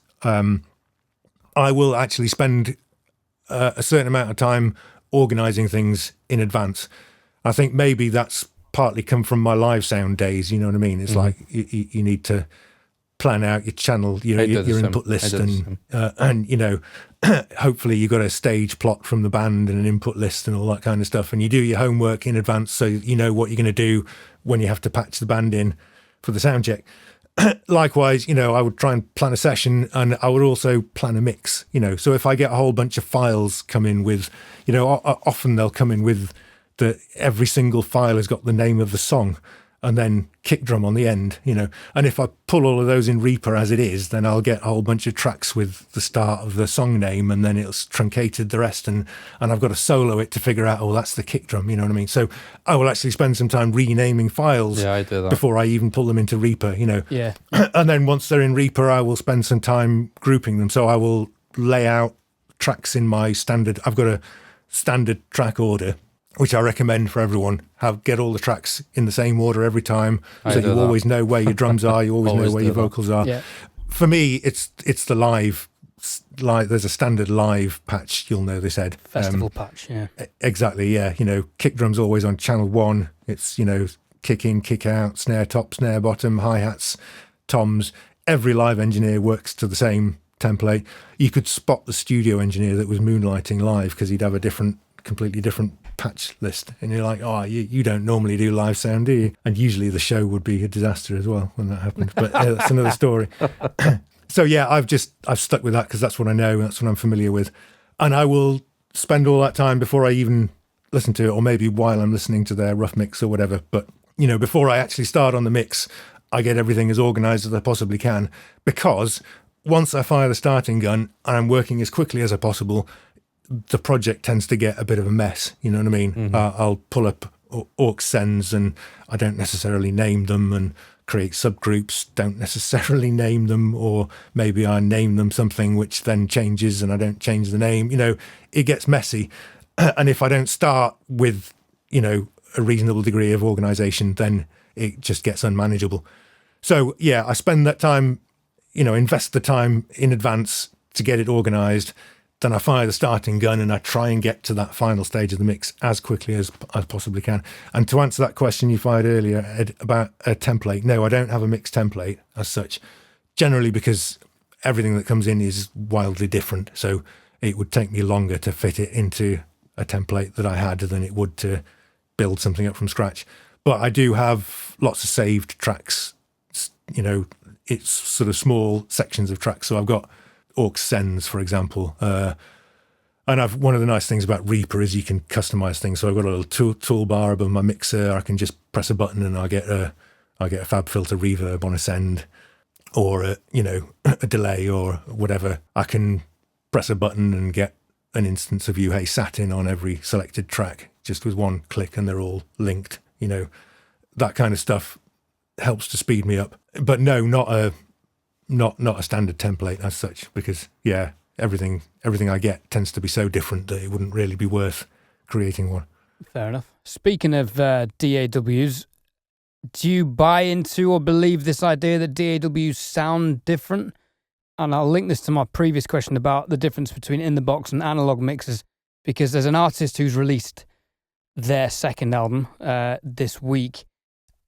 I will actually spend a certain amount of time organising things in advance. I think maybe that's partly come from my live sound days, you know what I mean? It's like you need to plan out your channel, your input list, and hopefully you've got a stage plot from the band and an input list and all that kind of stuff, and you do your homework in advance so you know what you're going to do when you have to patch the band in for the sound check. Likewise, I would try and plan a session, and I would also plan a mix, so if I get a whole bunch of files come in with, often they'll come in with every single file has got the name of the song and then kick drum on the end, and if I pull all of those in Reaper as it is, then I'll get a whole bunch of tracks with the start of the song name, and then it's truncated the rest, and I've got to solo it to figure out, that's the kick drum, you know what I mean? So I will actually spend some time renaming files I do that before I even pull them into Reaper, Yeah. And then once they're in Reaper, I will spend some time grouping them. So I will lay out tracks in my standard, I've got a standard track order, which I recommend for everyone. Get all the tracks in the same order every time, so you always know where your drums are, you always know where your vocals are. Yeah. For me, it's the live. There's a standard live patch. You'll know this, Ed. Festival patch, yeah. Exactly, yeah. Kick drum's always on channel 1. It's kick in, kick out, snare top, snare bottom, hi hats, toms. Every live engineer works to the same template. You could spot the studio engineer that was moonlighting live because he'd have a completely different patch list, and you're like, you don't normally do live sound, do you? And usually the show would be a disaster as well when that happens, but that's another story. So yeah, I've stuck with that because that's what I know, that's what I'm familiar with, and I will spend all that time before I even listen to it, or maybe while I'm listening to their rough mix or whatever, but before I actually start on the mix, I get everything as organised as I possibly can, because once I fire the starting gun and I'm working as quickly as possible, the project tends to get a bit of a mess, you know what I mean? I'll pull up aux sends and I don't necessarily name them, and create subgroups, don't necessarily name them, or maybe I name them something which then changes and I don't change the name. It gets messy. And if I don't start with, a reasonable degree of organisation, then it just gets unmanageable. So yeah, I spend that time, invest the time in advance to get it organised. then I fire the starting gun and I try and get to that final stage of the mix as quickly as I possibly can. And to answer that question you fired earlier, Ed, about a template, no, I don't have a mix template as such, generally because everything that comes in is wildly different. So it would take me longer to fit it into a template that I had than it would to build something up from scratch. But I do have lots of saved tracks, you know, it's sort of small sections of tracks. So I've got aux sends, for example. And one of the nice things about Reaper is you can customize things. So I've got a little toolbar above my mixer. I can just press a button and I get a fab filter reverb on a send, or a delay or whatever. I can press a button and get an instance of Hey Satin on every selected track just with one click, and they're all linked. You know, that kind of stuff helps to speed me up. But no, not a standard template as such, because everything I get tends to be so different that it wouldn't really be worth creating one. Fair enough. Speaking of DAWs, do you buy into or believe this idea that DAWs sound different? And I'll link this to my previous question about the difference between in the box and analog mixes, because there's an artist who's released their second album this week,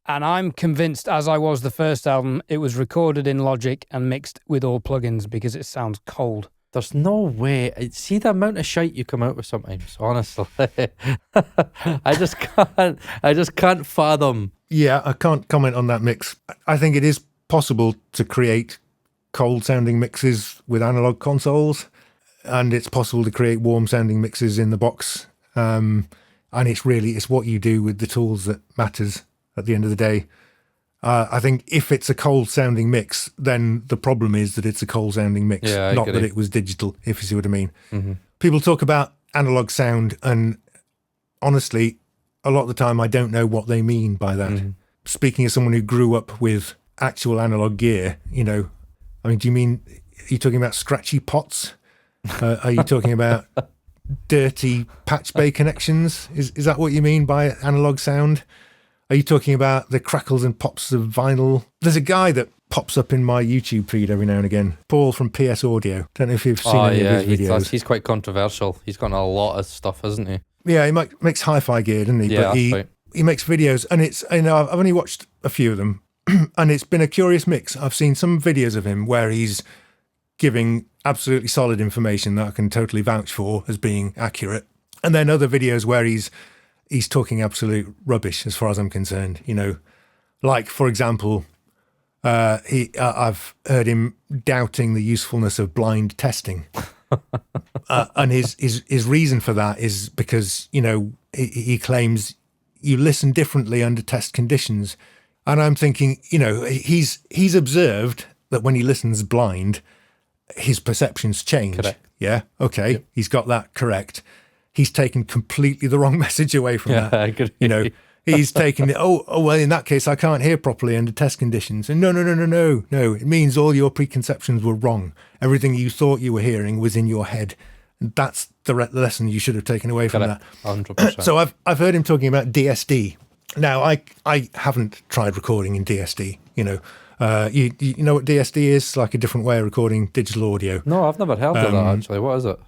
and I'm convinced, as I was the first album, it was recorded in Logic and mixed with all plugins because it sounds cold. There's no way. See the amount of shite you come out with sometimes, honestly. I just can't fathom. Yeah, I can't comment on that mix. I think it is possible to create cold sounding mixes with analog consoles, and it's possible to create warm sounding mixes in the box. And it's what you do with the tools that matters at the end of the day. I think if it's a cold sounding mix, then the problem is that it's a cold sounding mix, not that it was digital, if you see what I mean. Mm-hmm. People talk about analog sound, and honestly, a lot of the time I don't know what they mean by that. Mm-hmm. Speaking as someone who grew up with actual analog gear, are you talking about scratchy pots? Are you talking about dirty patch bay connections? Is that what you mean by analog sound? Are you talking about the crackles and pops of vinyl? There's a guy that pops up in my YouTube feed every now and again, Paul from PS Audio. Don't know if you've seen any of his videos. He's quite controversial. He's got a lot of stuff, hasn't he? Yeah, he makes hi-fi gear, doesn't he? Yeah, but he makes videos, and it's, I've only watched a few of them, and it's been a curious mix. I've seen some videos of him where he's giving absolutely solid information that I can totally vouch for as being accurate, and then other videos where he's talking absolute rubbish as far as I'm concerned. Like, for example, I've heard him doubting the usefulness of blind testing. And his reason for that is because, he claims you listen differently under test conditions. And I'm thinking, he's observed that when he listens blind, his perceptions change. Correct. Yeah. Okay. Yep. He's got that correct. He's taken completely the wrong message away from that. I agree. He's taken it, well, in that case, I can't hear properly under test conditions. And no. It means all your preconceptions were wrong. Everything you thought you were hearing was in your head. And that's the lesson you should have taken away from that. 100%. So I've heard him talking about DSD. Now, I haven't tried recording in DSD. You know what DSD is? Like a different way of recording digital audio. No, I've never heard of that, actually. What is it?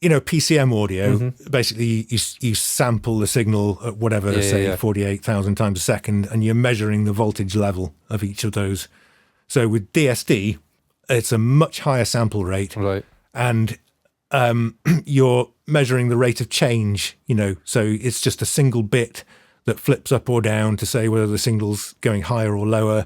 PCM audio, basically you sample the signal at whatever, say 48,000 times a second, and you're measuring the voltage level of each of those. So with DSD, it's a much higher sample rate. Right. And you're measuring the rate of change, so it's just a single bit that flips up or down to say whether the signal's going higher or lower.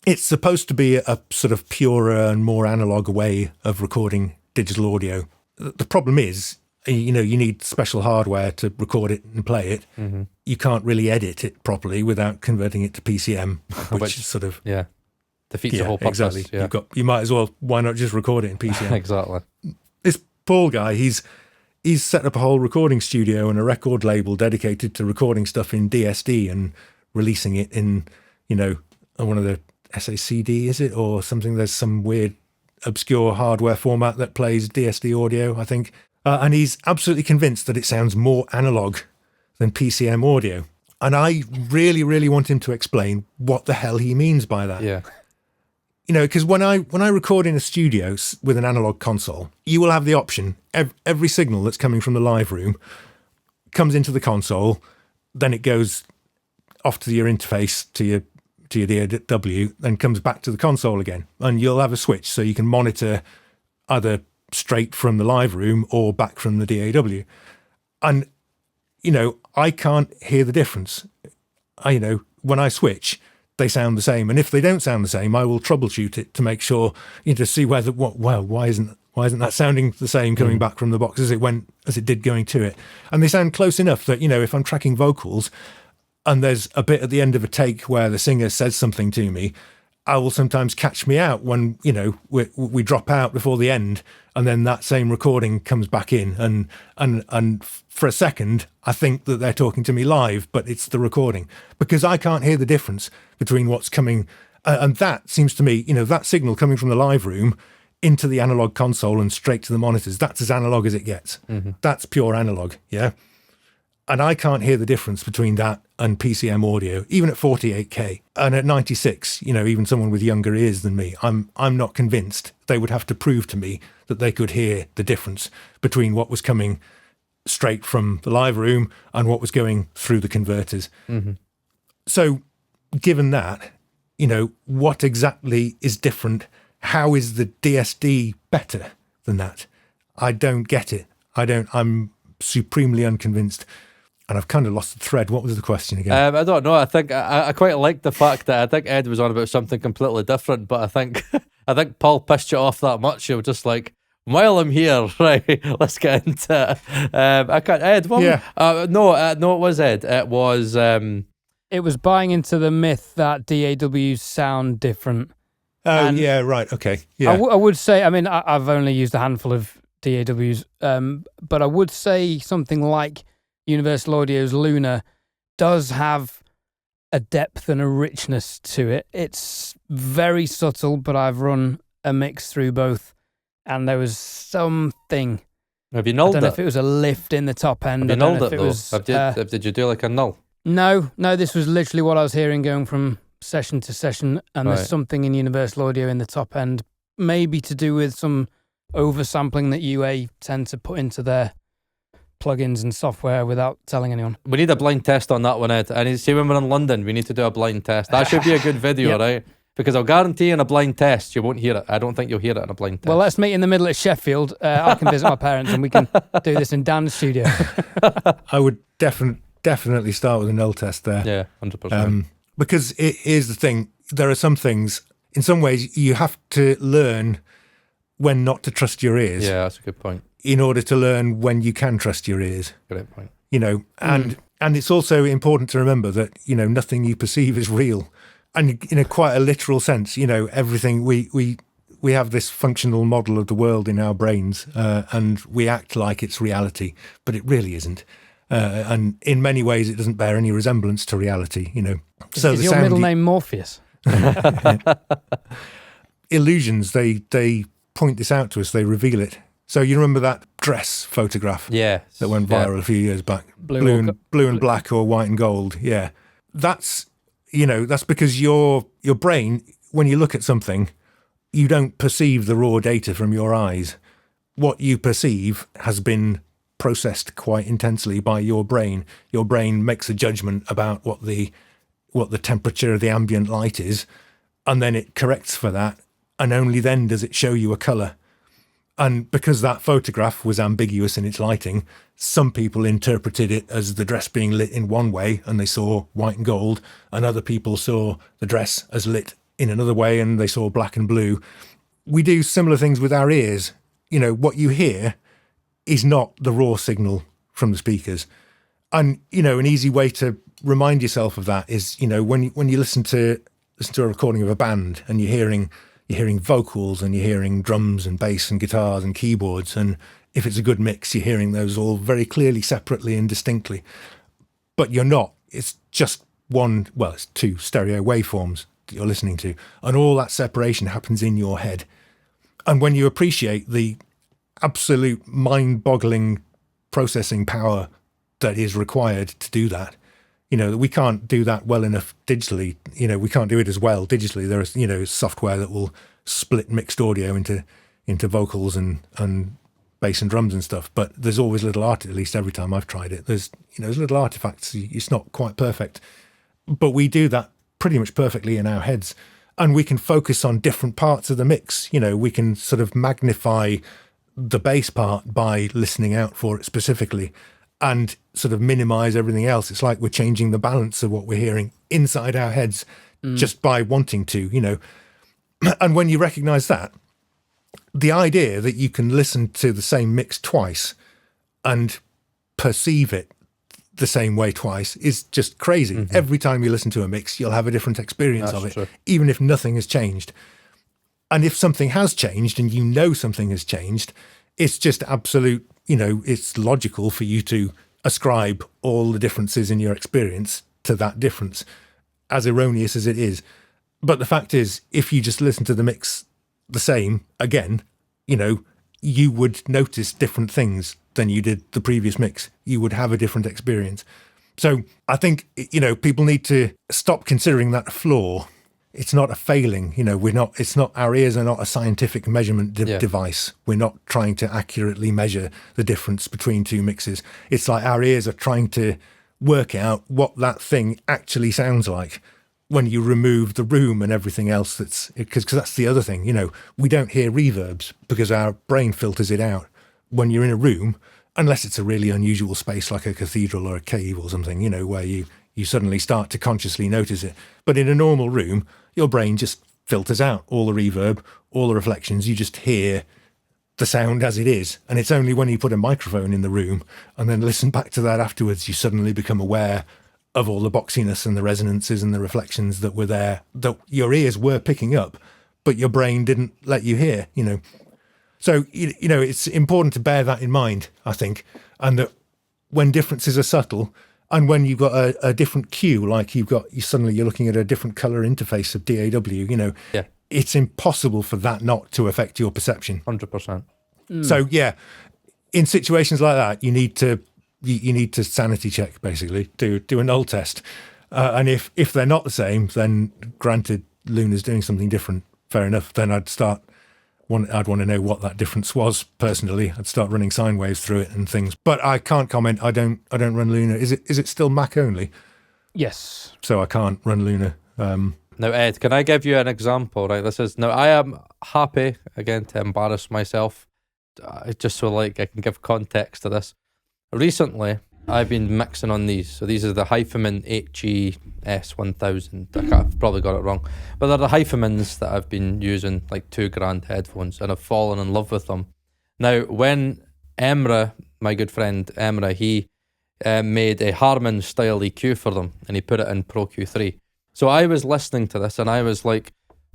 It's supposed to be a sort of purer and more analog way of recording digital audio. The problem is, you need special hardware to record it and play it. Mm-hmm. You can't really edit it properly without converting it to PCM, which is sort of... Yeah, defeats the whole purpose. Exactly. Yeah. You might as well, why not just record it in PCM? Exactly. This Paul guy, he's set up a whole recording studio and a record label dedicated to recording stuff in DSD and releasing it in, one of the SACD, is it? Or something, there's some weird obscure hardware format that plays DSD audio, I think. And he's absolutely convinced that it sounds more analog than PCM audio. And I really, really want him to explain what the hell he means by that. Yeah. because when I record in a studio with an analog console, you will have the option. Every signal that's coming from the live room comes into the console, then it goes off to your interface to your DAW, then comes back to the console again, and you'll have a switch so you can monitor either straight from the live room or back from the DAW. And I can't hear the difference. When I switch, they sound the same, and if they don't sound the same, I will troubleshoot it to make sure, to see why isn't that sounding the same coming back from the box as it did going to it. And they sound close enough that if I'm tracking vocals and there's a bit at the end of a take where the singer says something to me, I will sometimes catch me out when we drop out before the end, and then that same recording comes back in, and for a second I think that they're talking to me live, but it's the recording, because I can't hear the difference between what's coming, and that seems to me, that signal coming from the live room into the analog console and straight to the monitors, that's as analog as it gets. That's pure analog, yeah. And I can't hear the difference between that and PCM audio, even at 48K. And at 96, even someone with younger ears than me, I'm not convinced. They would have to prove to me that they could hear the difference between what was coming straight from the live room and what was going through the converters. So given that, what exactly is different? How is the DSD better than that? I don't get it. I'm supremely unconvinced. And I've kind of lost the thread. What was the question again? I don't know. I think I quite like the fact that I think Ed was on about something completely different, but I think Paul pissed you off that much. You were just like, while I'm here, right, let's get into it. I can't. Ed, what? Yeah. No, it was Ed. It was. It was buying into the myth that DAWs sound different. Oh, and yeah, right. Okay. Yeah. I would say, I've only used a handful of DAWs, but I would say something like Universal Audio's Luna does have a depth and a richness to it. It's very subtle, but I've run a mix through both, and there was something. Have you nulled it? I don't know if it was a lift in the top end. Have you nulled it, it though? was, Did you do like a null? No, this was literally what I was hearing going from session to session, and Right. there's something in Universal Audio in the top end, maybe to do with some oversampling that UA tend to put into their plugins and software without telling anyone. We need a blind test on that one, Ed. And see, when we're in London, we need to do a blind test. That should be a good video, Yep. right? Because I'll guarantee in a blind test, you won't hear it. I don't think you'll hear it in a blind test. Well, let's meet in the middle at Sheffield. I can visit my parents and we can do this in Dan's studio. I would definitely start with a null test there. Yeah, 100%. Because it is the thing. There are some things, in some ways, you have to learn when not to trust your ears Yeah, that's a good point. in order to learn when you can trust your ears. Great point. And it's also important to remember that, nothing you perceive is real. And in a quite a literal sense, everything we have this functional model of the world in our brains, and we act like it's reality, but it really isn't. And in many ways, it doesn't bear any resemblance to reality. So Is the your sound middle name Morpheus? illusions, they point this out to us. They reveal it. So you remember that dress photograph Yeah. that went viral a few years back, blue and black or white and gold. Yeah, that's because your brain, when you look at something, you don't perceive the raw data from your eyes. What you perceive has been processed quite intensely by your brain. Your brain makes a judgment about what the temperature of the ambient light is, and then it corrects for that, and only then does it show you a colour. And because that photograph was ambiguous in its lighting, some people interpreted it as the dress being lit in one way and they saw white and gold, and other people saw the dress as lit in another way and they saw black and blue. We do similar things with our ears. What you hear is not the raw signal from the speakers. And, an easy way to remind yourself of that is, when you listen to a recording of a band and you're hearing vocals and you're hearing drums and bass and guitars and keyboards, and if it's a good mix, you're hearing those all very clearly, separately and distinctly. But you're not. It's just it's two stereo waveforms that you're listening to, and all that separation happens in your head. And when you appreciate the absolute mind-boggling processing power that is required to do that, We can't do that well enough digitally. We can't do it as well digitally. There is, software that will split mixed audio into vocals and bass and drums and stuff. But there's always at least every time I've tried it, there's little artifacts. It's not quite perfect, but we do that pretty much perfectly in our heads, and we can focus on different parts of the mix. We can sort of magnify the bass part by listening out for it specifically, and sort of minimize everything else. It's like we're changing the balance of what we're hearing inside our heads just by wanting to, And when you recognize that, the idea that you can listen to the same mix twice and perceive it the same way twice is just crazy. Every time you listen to a mix, you'll have a different experience of it, true. even if nothing has changed. And if something has changed and something has changed, it's just absolute, it's logical for you to ascribe all the differences in your experience to that difference, as erroneous as it is. But the fact is, if you just listen to the mix the same again, you would notice different things than you did the previous mix. You would have a different experience. So I think, people need to stop considering that a flaw. It's not a failing. Our ears are not a scientific measurement device. We're not trying to accurately measure the difference between two mixes. It's like our ears are trying to work out what that thing actually sounds like when you remove the room and everything else. Because that's the other thing, we don't hear reverbs because our brain filters it out when you're in a room, unless it's a really unusual space like a cathedral or a cave or something, where you suddenly start to consciously notice it. But in a normal room, your brain just filters out all the reverb, all the reflections. You just hear the sound as it is. And it's only when you put a microphone in the room and then listen back to that afterwards, you suddenly become aware of all the boxiness and the resonances and the reflections that were there, that your ears were picking up, but your brain didn't let you hear, So, it's important to bear that in mind, I think, and that when differences are subtle, and when you've got a different cue, like suddenly you're looking at a different color interface of DAW, it's impossible for that not to affect your perception. 100%. So in situations like that, you need to sanity check, basically, do a null test. And if they're not the same, then granted Luna's doing something different, fair enough, then I'd want to know what that difference was personally. I'd start running sine waves through it and things. But I can't comment. I don't run Luna. Is it still Mac only? Yes. So I can't run Luna. Now, Ed, can I give you an example? Right, I am happy again to embarrass myself, just so I can give context to this. Recently, I've been mixing on these. So these are the Hyphaman HES1000. I've probably got it wrong, but they're the Hyphamans that I've been using, like £2,000 headphones, and I've fallen in love with them. Now, when Emra, my good friend Emra, he made a Harman style EQ for them, and he put it in Pro Q3. So I was listening to this, and I was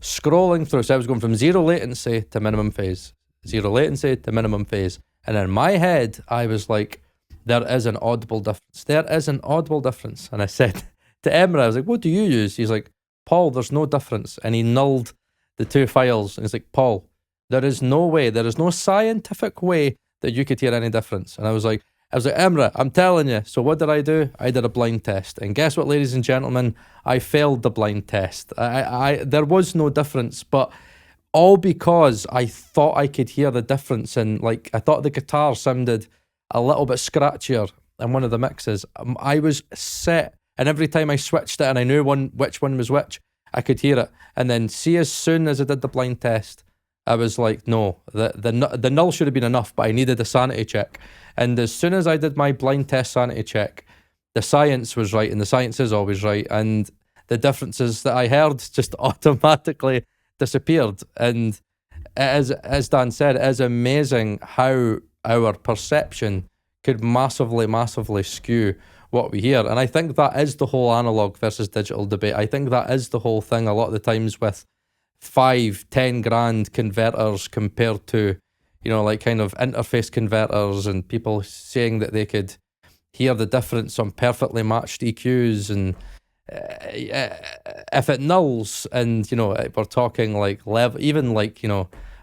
scrolling through. So I was going from zero latency to minimum phase, zero latency to minimum phase, and in my head, I was like, there is an audible difference. There is an audible difference. And I said to Emra, I was like, what do you use? He's like, Paul, there's no difference. And he nulled the two files. And he's like, Paul, there is no way, there is no scientific way that you could hear any difference. And I was like, Emra, I'm telling you. So what did? I did a blind test. And guess what, ladies and gentlemen? I failed the blind test. There was no difference, but all because I thought I could hear the difference. And I thought the guitar sounded a little bit scratchier in one of the mixes. I was set, and every time I switched it and I knew which one was which, I could hear it. And then as soon as I did the blind test, I was like, no, the null should have been enough, but I needed a sanity check. And as soon as I did my blind test sanity check, the science was right, and the science is always right, and the differences that I heard just automatically disappeared. And as Dan said, it is amazing how our perception could massively skew what we hear. And I think that is the whole analog versus digital debate. I think that is the whole thing a lot of the times with 5-10 grand converters compared to, kind of interface converters, and people saying that they could hear the difference on perfectly matched EQs. And if it nulls, and, we're talking level, even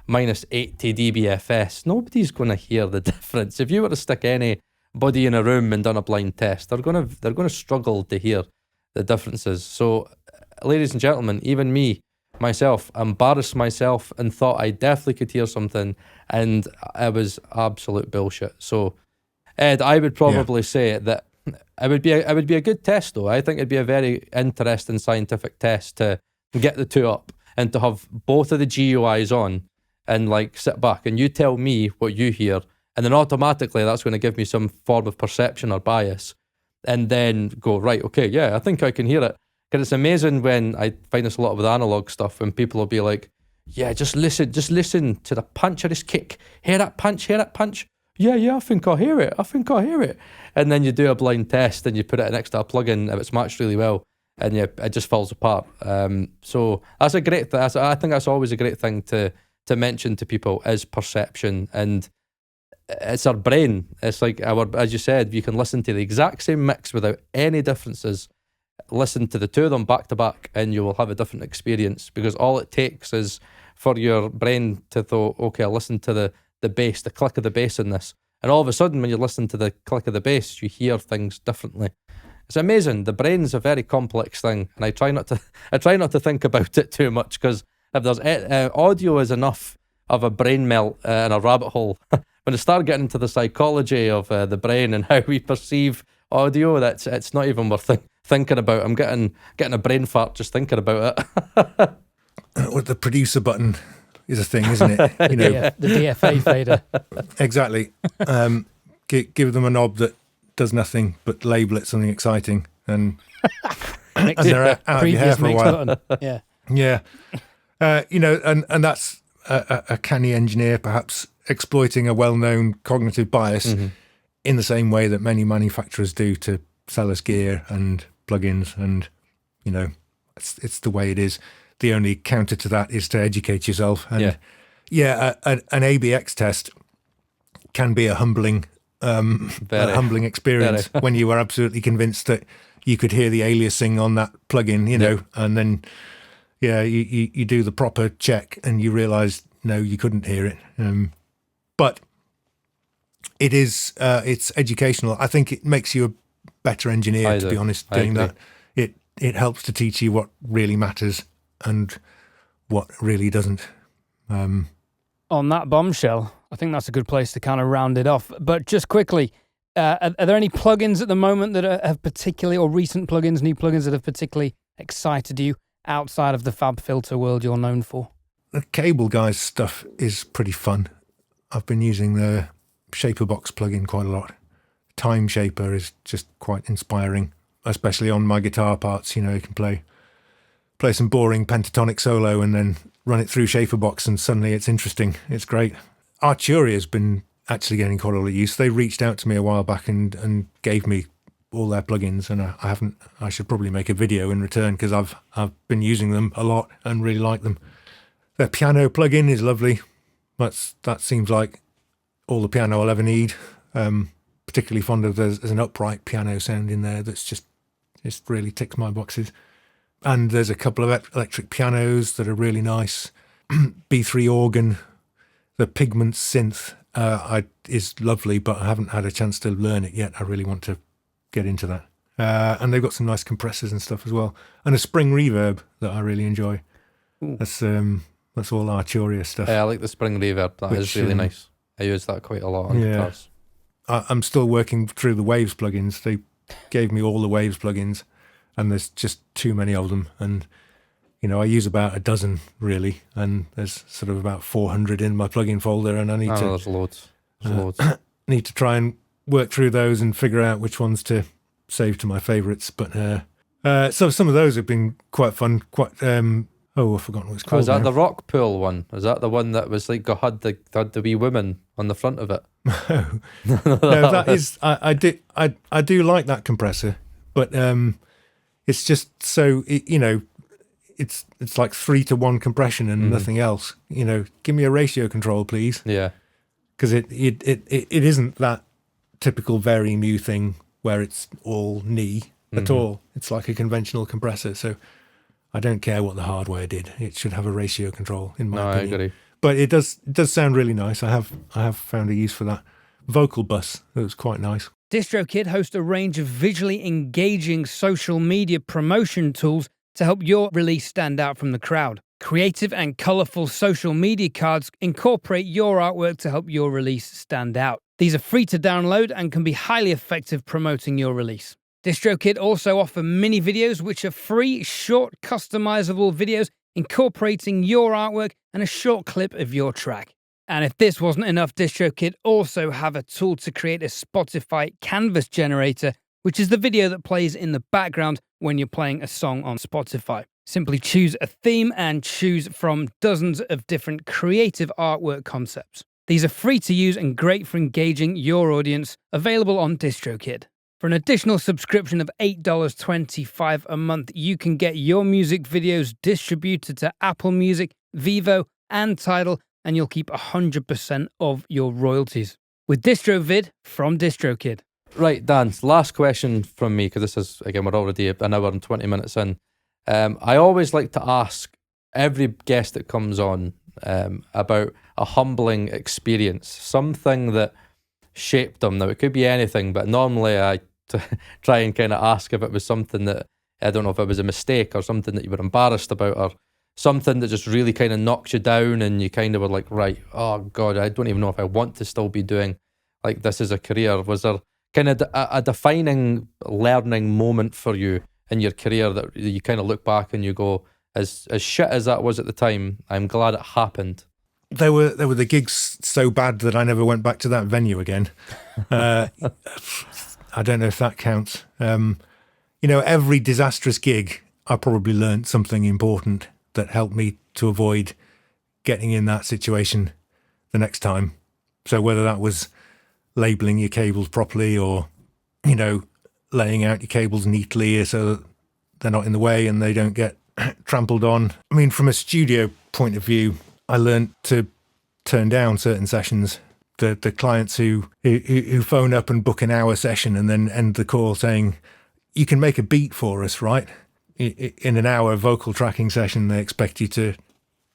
minus 80 dBFS, nobody's going to hear the difference. If you were to stick any everybody in a room and done a blind test, they're gonna struggle to hear the differences. So, ladies and gentlemen, even me, myself, embarrassed myself and thought I definitely could hear something, and it was absolute bullshit. So, Ed, I would probably say that it would be a good test, though. I think it'd be a very interesting scientific test to get the two up and to have both of the GUIs on and like sit back and you tell me what you hear, and then automatically that's going to give me some form of perception or bias, and then go, right, okay, yeah, I think I can hear it. Because it's amazing when I find this a lot with analog stuff, when people will be like, yeah, just listen to the punch of this kick. Hear that punch, Yeah, I think I hear it. And then you do a blind test and you put it next to a plugin if it's matched really well, and yeah, it just falls apart. So that's a great thing. I think that's always a great thing to mention to people, is perception. And it's our brain. It's like as you said, you can listen to the exact same mix without any differences. Listen to the two of them back to back and you will have a different experience, because all it takes is for your brain to thought, okay, I'll listen to the bass, the click of the bass in this, and all of a sudden when you listen to the click of the bass, you hear things differently. It's amazing. The brain's a very complex thing, and I try not to think about it too much, because if there's audio is enough of a brain melt and a rabbit hole. When I start getting into the psychology of the brain and how we perceive audio, it's not even worth thinking about. I'm getting a brain fart just thinking about it. With the producer button is a thing, isn't it? You know, the DFA fader. Exactly. Give them a knob that does nothing but label it something exciting, and they're out of your hair for a while. Button. Yeah. You know, and that's a canny engineer perhaps exploiting a well-known cognitive bias in the same way that many manufacturers do to sell us gear and plugins, and you know, it's the way it is. The only counter to that is to educate yourself. And an ABX test can be a humbling experience when you are absolutely convinced that you could hear the aliasing on that plugin, you know, and then you do the proper check and you realise no, you couldn't hear it. But it is it's educational. I think it makes you a better engineer, to be honest, doing that. It helps to teach you what really matters and what really doesn't. On that bombshell, I think that's a good place to kind of round it off. But just quickly, are there any plugins at the moment that have particularly, or recent plugins, new plugins that have particularly excited you outside of the Fab Filter world you're known for? The Cable Guys stuff is pretty fun. I've been using the Shaperbox plugin quite a lot. Time Shaper is just quite inspiring, especially on my guitar parts. You know, you can play some boring pentatonic solo and then run it through Shaperbox and suddenly it's interesting. It's great. Arturia has been actually getting quite a lot of use. They reached out to me a while back and gave me all their plugins, and I should probably make a video in return, because I've been using them a lot and really like them. Their piano plugin is lovely. That seems like all the piano I'll ever need. Particularly fond of there's an upright piano sound in there that's just really ticks my boxes. And there's a couple of electric pianos that are really nice. B3 organ, the Pigment synth is lovely, but I haven't had a chance to learn it yet. I really want to get into that. And they've got some nice compressors and stuff as well, and a spring reverb that I really enjoy. That's all Arturia stuff. Yeah, I like the spring reverb. That is really nice. I use that quite a lot on guitars. I'm still working through the Waves plugins. They gave me all the Waves plugins, and there's just too many of them. And you know, I use about a dozen really, and there's sort of about 400 in my plugin folder, and I need to. There's loads. Need to try and work through those and figure out which ones to save to my favourites. But so some of those have been quite fun. I've forgotten what it's called. Is that the Rock Pool one? Is that the one that was like had the wee women on the front of it? No, that is. I do like that compressor, but it's just so it's like 3-to-1 compression and nothing else. You know, give me a ratio control, please. Yeah, because it isn't that typical Vari-Mu thing where it's all knee at all. It's like a conventional compressor, so I don't care what the hardware did. It should have a ratio control, in my opinion. I agree. But it does sound really nice. I have found a use for that. Vocal bus, that was quite nice. DistroKid hosts a range of visually engaging social media promotion tools to help your release stand out from the crowd. Creative and colourful social media cards incorporate your artwork to help your release stand out. These are free to download and can be highly effective promoting your release. DistroKid also offer mini videos, which are free, short, customizable videos incorporating your artwork and a short clip of your track. And if this wasn't enough, DistroKid also have a tool to create a Spotify canvas generator, which is the video that plays in the background when you're playing a song on Spotify. Simply choose a theme and choose from dozens of different creative artwork concepts. These are free to use and great for engaging your audience, available on DistroKid. For an additional subscription of $8.25 a month, you can get your music videos distributed to Apple Music, Vivo, and Tidal, and you'll keep 100% of your royalties. With DistroVid from DistroKid. Right, Dan, last question from me, because this is, again, we're already an hour and 20 minutes in. I always like to ask every guest that comes on about a humbling experience, something that shaped them. Now, it could be anything, but normally I try and kind of ask if it was something that, I don't know, if it was a mistake or something that you were embarrassed about, or something that just really kind of knocked you down and you kind of were like, right, oh God, I don't even know if I want to still be doing like this as a career. Was there kind of a defining learning moment for you in your career that you kind of look back and you go, as shit as that was at the time, I'm glad it happened? There were the gigs so bad that I never went back to that venue again. I don't know if that counts. Every disastrous gig, I probably learned something important that helped me to avoid getting in that situation the next time. So whether that was labeling your cables properly or, laying out your cables neatly so that they're not in the way and they don't get trampled on. I mean, from a studio point of view, I learned to turn down certain sessions. The clients who phone up and book an hour session and then end the call saying, you can make a beat for us, right? In an hour vocal tracking session, they expect you to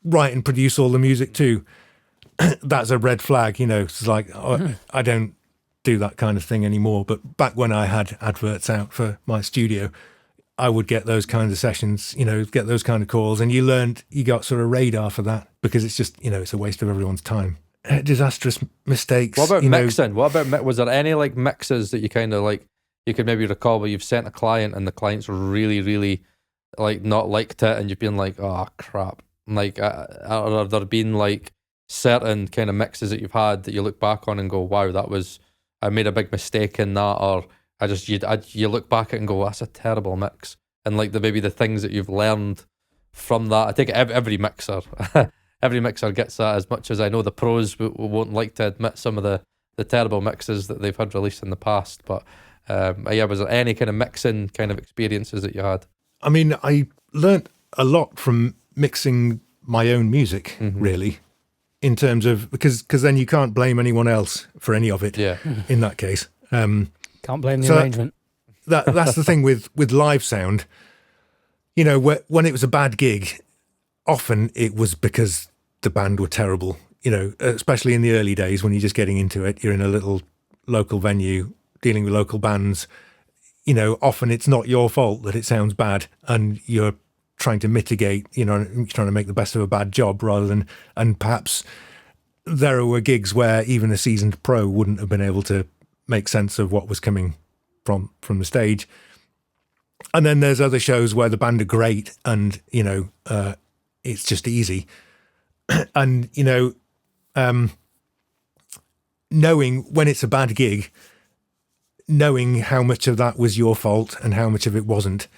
write and produce all the music too. That's a red flag, It's like, I don't do that kind of thing anymore. But back when I had adverts out for my studio, I would get those kinds of sessions, get those kind of calls. And you got sort of radar for that, because it's just, it's a waste of everyone's time. Disastrous mistakes. What about mixing? Was there any like mixes that you kind of like, you could maybe recall where you've sent a client and the client's really, really like not liked it and you've been like, oh crap. Like, have there been like certain kind of mixes that you've had that you look back on and go, wow, I made a big mistake in that, or you look back at it and go, that's a terrible mix. And like maybe the things that you've learned from that. I think every mixer gets that, as much as I know the pros won't like to admit some of the terrible mixes that they've had released in the past. But was there any kind of mixing kind of experiences that you had? I mean, I learnt a lot from mixing my own music, really, in terms of, because then you can't blame anyone else for any of it. Yeah. In that case. Can't blame the arrangement. That's the thing with live sound. When it was a bad gig, often it was because the band were terrible. Especially in the early days when you're just getting into it, you're in a little local venue dealing with local bands. Often it's not your fault that it sounds bad, and you're trying to mitigate. Trying to make the best of a bad job rather than. And perhaps there were gigs where even a seasoned pro wouldn't have been able to make sense of what was coming from the stage. And then there's other shows where the band are great and it's just easy. And knowing when it's a bad gig, knowing how much of that was your fault and how much of it wasn't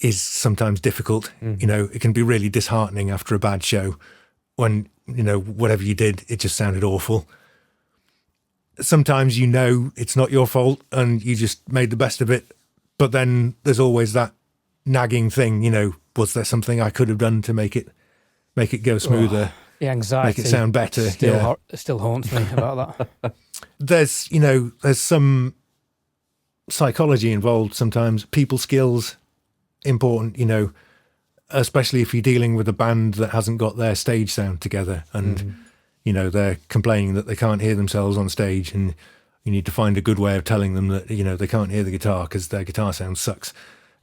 is sometimes difficult. It can be really disheartening after a bad show when whatever you did, it just sounded awful. Sometimes it's not your fault and you just made the best of it, but then there's always that nagging thing, was there something I could have done to make it go smoother? The anxiety, make it sound better. Still haunts me about that. There's some psychology involved sometimes, people skills important, especially if you're dealing with a band that hasn't got their stage sound together and they're complaining that they can't hear themselves on stage, and You need to find a good way of telling them that, they can't hear the guitar because their guitar sound sucks.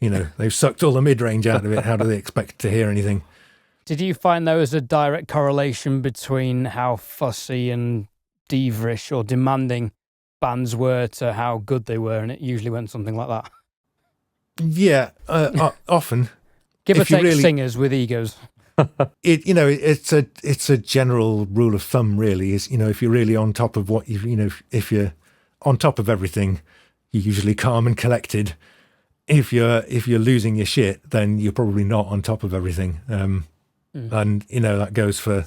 They've sucked all the mid-range out of it. How do they expect to hear anything? Did you find there was a direct correlation between how fussy and diva-ish or demanding bands were to how good they were, and it usually went something like that? Yeah, often. Give or If you take really- singers with egos. It's a general rule of thumb, really. Is if you're really on top of what if you're on top of everything, you're usually calm and collected. If you're losing your shit, then you're probably not on top of everything. And that goes for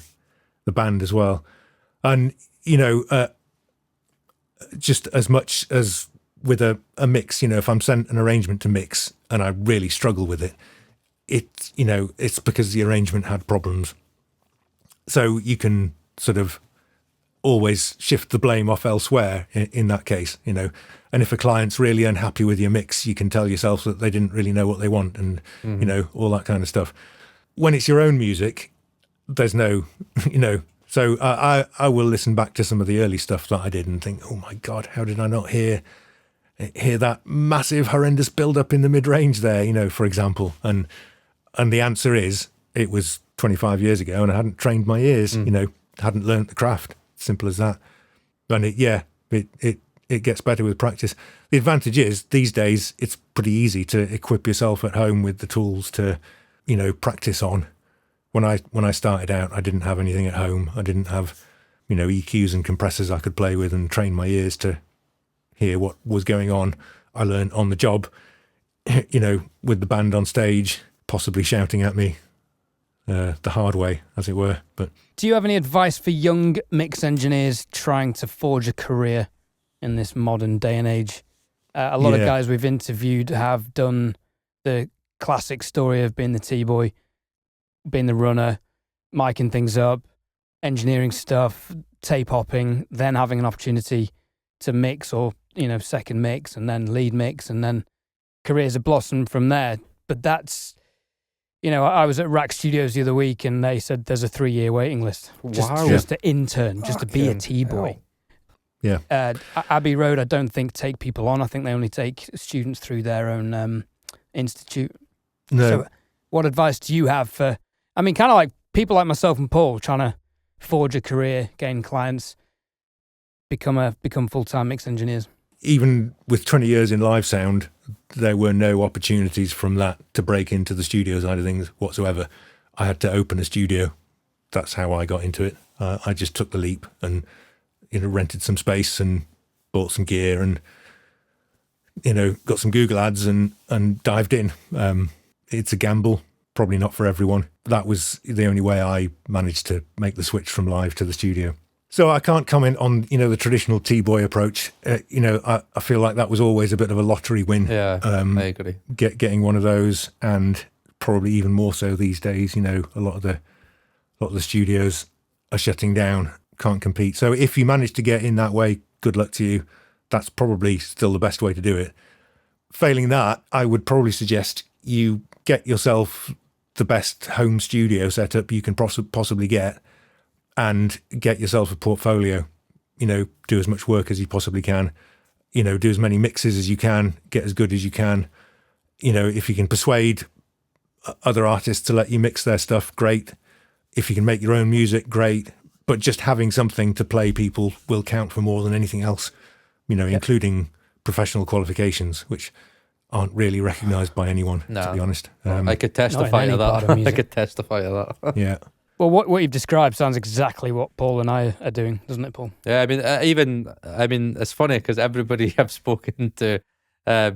the band as well. And just as much as with a mix, if I'm sent an arrangement to mix and I really struggle with it, it's because the arrangement had problems. So you can sort of always shift the blame off elsewhere in that case, And if a client's really unhappy with your mix, you can tell yourself that they didn't really know what they want and, all that kind of stuff. When it's your own music, there's no, so I will listen back to some of the early stuff that I did and think, oh my God, how did I not hear that massive, horrendous build-up in the mid-range there, for example. And the answer is, it was 25 years ago and I hadn't trained my ears, hadn't learnt the craft. Simple as that. And it gets better with practice. The advantage is, these days, it's pretty easy to equip yourself at home with the tools to, practice on. When I started out, I didn't have anything at home. I didn't have, EQs and compressors I could play with and train my ears to hear what was going on. I learned on the job, with the band on stage, possibly shouting at me the hard way, as it were. But Do you have any advice for young mix engineers trying to forge a career in this modern day and age? A lot of guys we've interviewed have done the classic story of being the T-boy, being the runner, micing things up, engineering stuff, tape hopping, then having an opportunity to mix or, second mix and then lead mix, and then careers have blossomed from there. But that's, I was at Rack Studios the other week and they said there's a 3-year waiting list just to intern, just to be a T-boy. Yeah. Abbey Road, I don't think take people on. I think they only take students through their own institute. no, So what advice do you have for, kind of like people like myself and Paul trying to forge a career, gain clients, become full-time mix engineers? even with 20 years in live sound, there were no opportunities from that to break into the studio side of things whatsoever. I had to open a studio. That's how I got into it. I just took the leap and, rented some space and bought some gear and, got some Google ads and dived in. It's a gamble, probably not for everyone. That was the only way I managed to make the switch from live to the studio. So I can't comment on, the traditional T-boy approach. I feel like that was always a bit of a lottery win. Yeah, I agree. Getting one of those, and probably even more so these days. A lot of the studios are shutting down, can't compete. So if you manage to get in that way, good luck to you. That's probably still the best way to do it. Failing that, I would probably suggest you get yourself the best home studio setup you can possibly get, and get yourself a portfolio. Do as much work as you possibly can. Do as many mixes as you can, get as good as you can. If you can persuade other artists to let you mix their stuff, great. If you can make your own music, great. But just having something to play people will count for more than anything else, including professional qualifications, which aren't really recognised by anyone, to be honest. I could testify to that. I could testify to that. Yeah. Well, what you've described sounds exactly what Paul and I are doing, doesn't it, Paul? Yeah, it's funny because everybody I've spoken to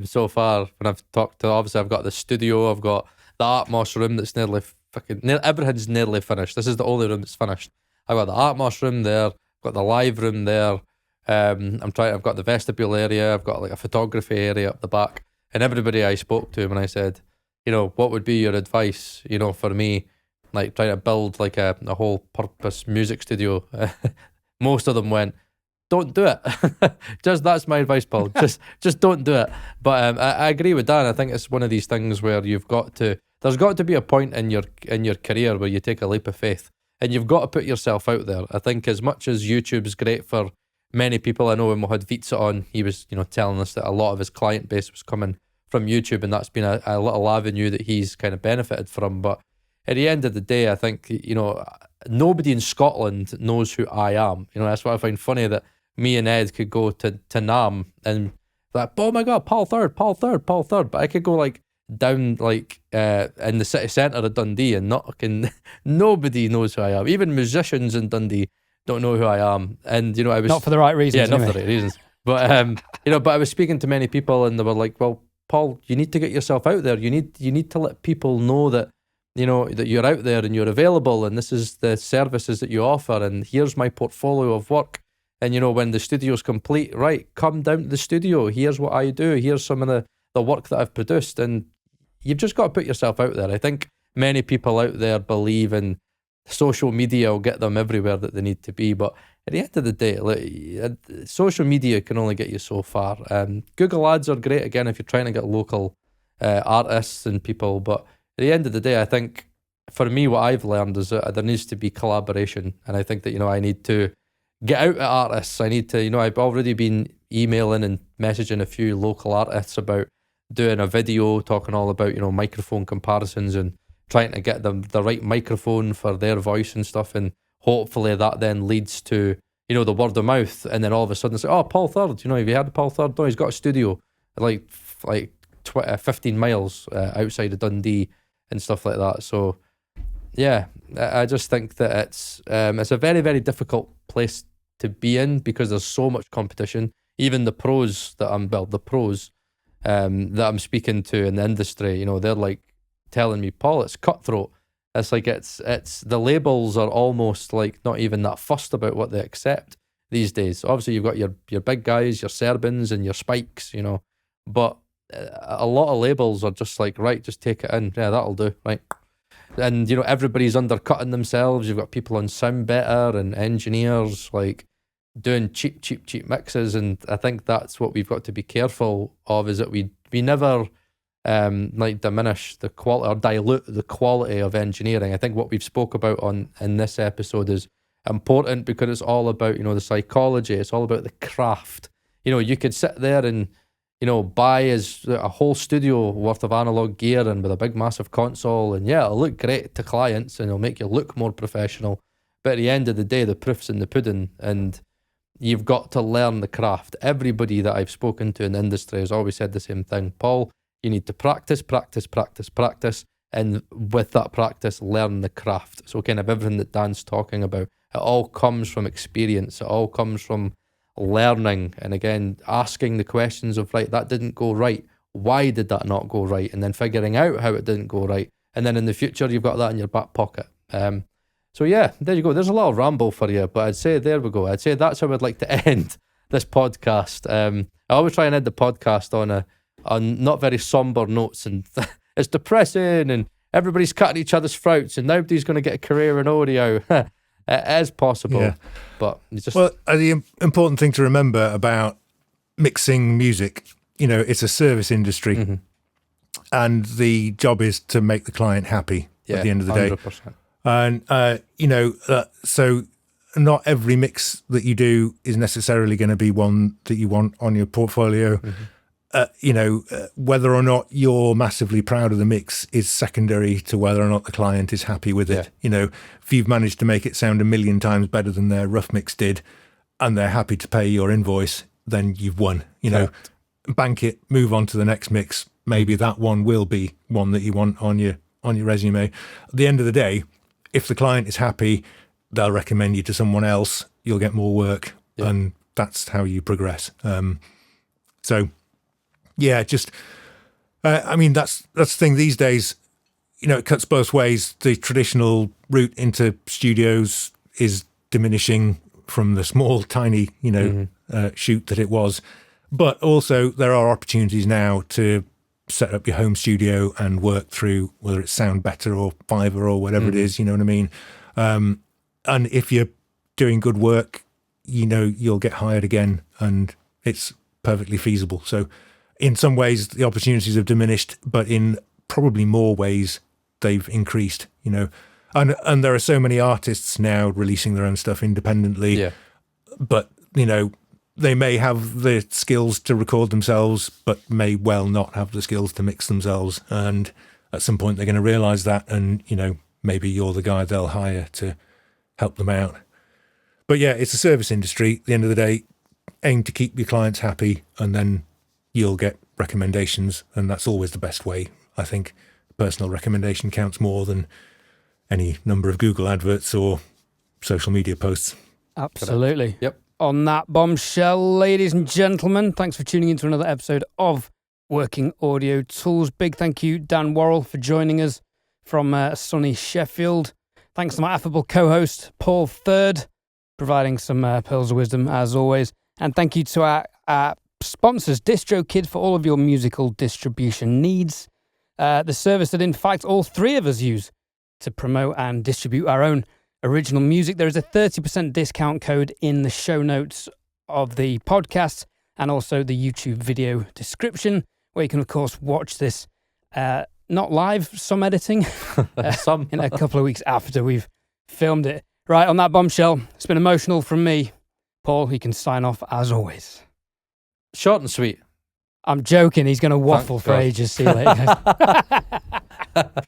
so far, when I've talked to, obviously I've got the studio, I've got the Atmos room that's everything's nearly finished. This is the only room that's finished. I've got the Atmos room there, I've got the live room there. I've got the vestibule area, I've got like a photography area up the back. And everybody I spoke to, when I said, what would be your advice, for me, like trying to build like a whole purpose music studio, most of them went, don't do it. That's my advice, Paul. just don't do it. But I agree with Dan. I think it's one of these things where there's got to be a point in your career where you take a leap of faith, and you've got to put yourself out there. I think as much as YouTube's great for many people I know when we had Vitsa on, he was, telling us that a lot of his client base was coming from YouTube, and that's been a little avenue that he's kind of benefited from. But at the end of the day, I think, nobody in Scotland knows who I am. That's what I find funny, that me and Ed could go to NAM and like, oh my God, Paul Third. But I could go like down like in the city centre of Dundee and nobody knows who I am. Even musicians in Dundee don't know who I am. And, I was... Not for the right reasons. Yeah, anyway. not for the right reasons. But, but I was speaking to many people and they were like, well, Paul, you need to get yourself out there. You need to let people know that, that you're out there and you're available and this is the services that you offer and here's my portfolio of work. And, when the studio's complete, right, come down to the studio. Here's what I do. Here's some of the work that I've produced. And you've just got to put yourself out there. I think many people out there believe in social media will get them everywhere that they need to be. But at the end of the day, social media can only get you so far. Google ads are great, again, if you're trying to get local artists and people. But at the end of the day, I think for me, what I've learned is that there needs to be collaboration. And I think that, I need to get out at artists. I need to, I've already been emailing and messaging a few local artists about doing a video talking all about, microphone comparisons and trying to get them the right microphone for their voice and stuff. And hopefully that then leads to, the word of mouth. And then all of a sudden say, oh, Paul Third, have you heard of Paul Third? No, he's got a studio like 15 miles outside of Dundee and stuff like that. So yeah, I just think that it's a very, very difficult place to be in because there's so much competition. Even the pros that I'm speaking to in the industry, they're like telling me, Paul, it's cutthroat. It's like it's the labels are almost like not even that fussed about what they accept these days. Obviously, you've got your big guys, your Serbins and your Spikes, but a lot of labels are just like, right, just take it in. Yeah, that'll do, right? And, everybody's undercutting themselves. You've got people on Sound Better and engineers like doing cheap mixes. And I think that's what we've got to be careful of, is that we never diminish the quality or dilute the quality of engineering. I think what we've spoke about in this episode is important because it's all about, the psychology. It's all about the craft. You could sit there and, buy a whole studio worth of analog gear and with a big massive console, and yeah, it'll look great to clients and it'll make you look more professional. But at the end of the day, the proof's in the pudding, and you've got to learn the craft. Everybody that I've spoken to in the industry has always said the same thing. Paul, you need to practice, and with that practice, learn the craft. So kind of everything that Dan's talking about, it all comes from experience. It all comes from learning, and again asking the questions of, right, that didn't go right, why did that not go right, and then figuring out how it didn't go right, and then in the future you've got that in your back pocket. So yeah, there you go. There's a lot of ramble for you, but I'd say there we go. I'd say that's how I'd like to end this podcast. I always try and end the podcast on not very somber notes, and it's depressing and everybody's cutting each other's throats and nobody's going to get a career in audio. It is possible, yeah. But it's just... Well, the important thing to remember about mixing music, it's a service industry, mm-hmm. and the job is to make the client happy at the end of the 100%. Day. And, so not every mix that you do is necessarily going to be one that you want on your portfolio. Mm-hmm. Whether or not you're massively proud of the mix is secondary to whether or not the client is happy with it. If you've managed to make it sound 1,000,000 times better than their rough mix did, and they're happy to pay your invoice, then you've won. Bank it, move on to the next mix. Maybe that one will be one that you want on your resume. At the end of the day, if the client is happy, they'll recommend you to someone else. You'll get more work, and that's how you progress. Yeah, just, that's the thing these days, it cuts both ways. The traditional route into studios is diminishing from the small, tiny, shoot that it was. But also there are opportunities now to set up your home studio and work through, whether it's Sound Better or Fiverr or whatever it is, you know what I mean? And if you're doing good work, you'll get hired again, and it's perfectly feasible. So in some ways, the opportunities have diminished, but in probably more ways, they've increased, And there are so many artists now releasing their own stuff independently. Yeah. But they may have the skills to record themselves, but may well not have the skills to mix themselves. And at some point, they're going to realise that, and maybe you're the guy they'll hire to help them out. But yeah, it's a service industry. At the end of the day, aim to keep your clients happy, and then you'll get recommendations, and that's always the best way. I think personal recommendation counts more than any number of Google adverts or social media posts. Absolutely. Yep. On that bombshell, ladies and gentlemen, thanks for tuning in to another episode of Working Audio Tools. Big thank you, Dan Worral, for joining us from sunny Sheffield. Thanks to my affable co-host, Paul Third, providing some pearls of wisdom, as always. And thank you to our sponsors, DistroKid, for all of your musical distribution needs. The service that, in fact, all three of us use to promote and distribute our own original music. There is a 30% discount code in the show notes of the podcast and also the YouTube video description, where you can, of course, watch this, not live, some editing, Some. in a couple of weeks after we've filmed it. Right, on that bombshell, it's been emotional from me. Paul, he can sign off as always. Short and sweet. I'm joking, he's going to waffle Thank for God. ages. See you later, guys.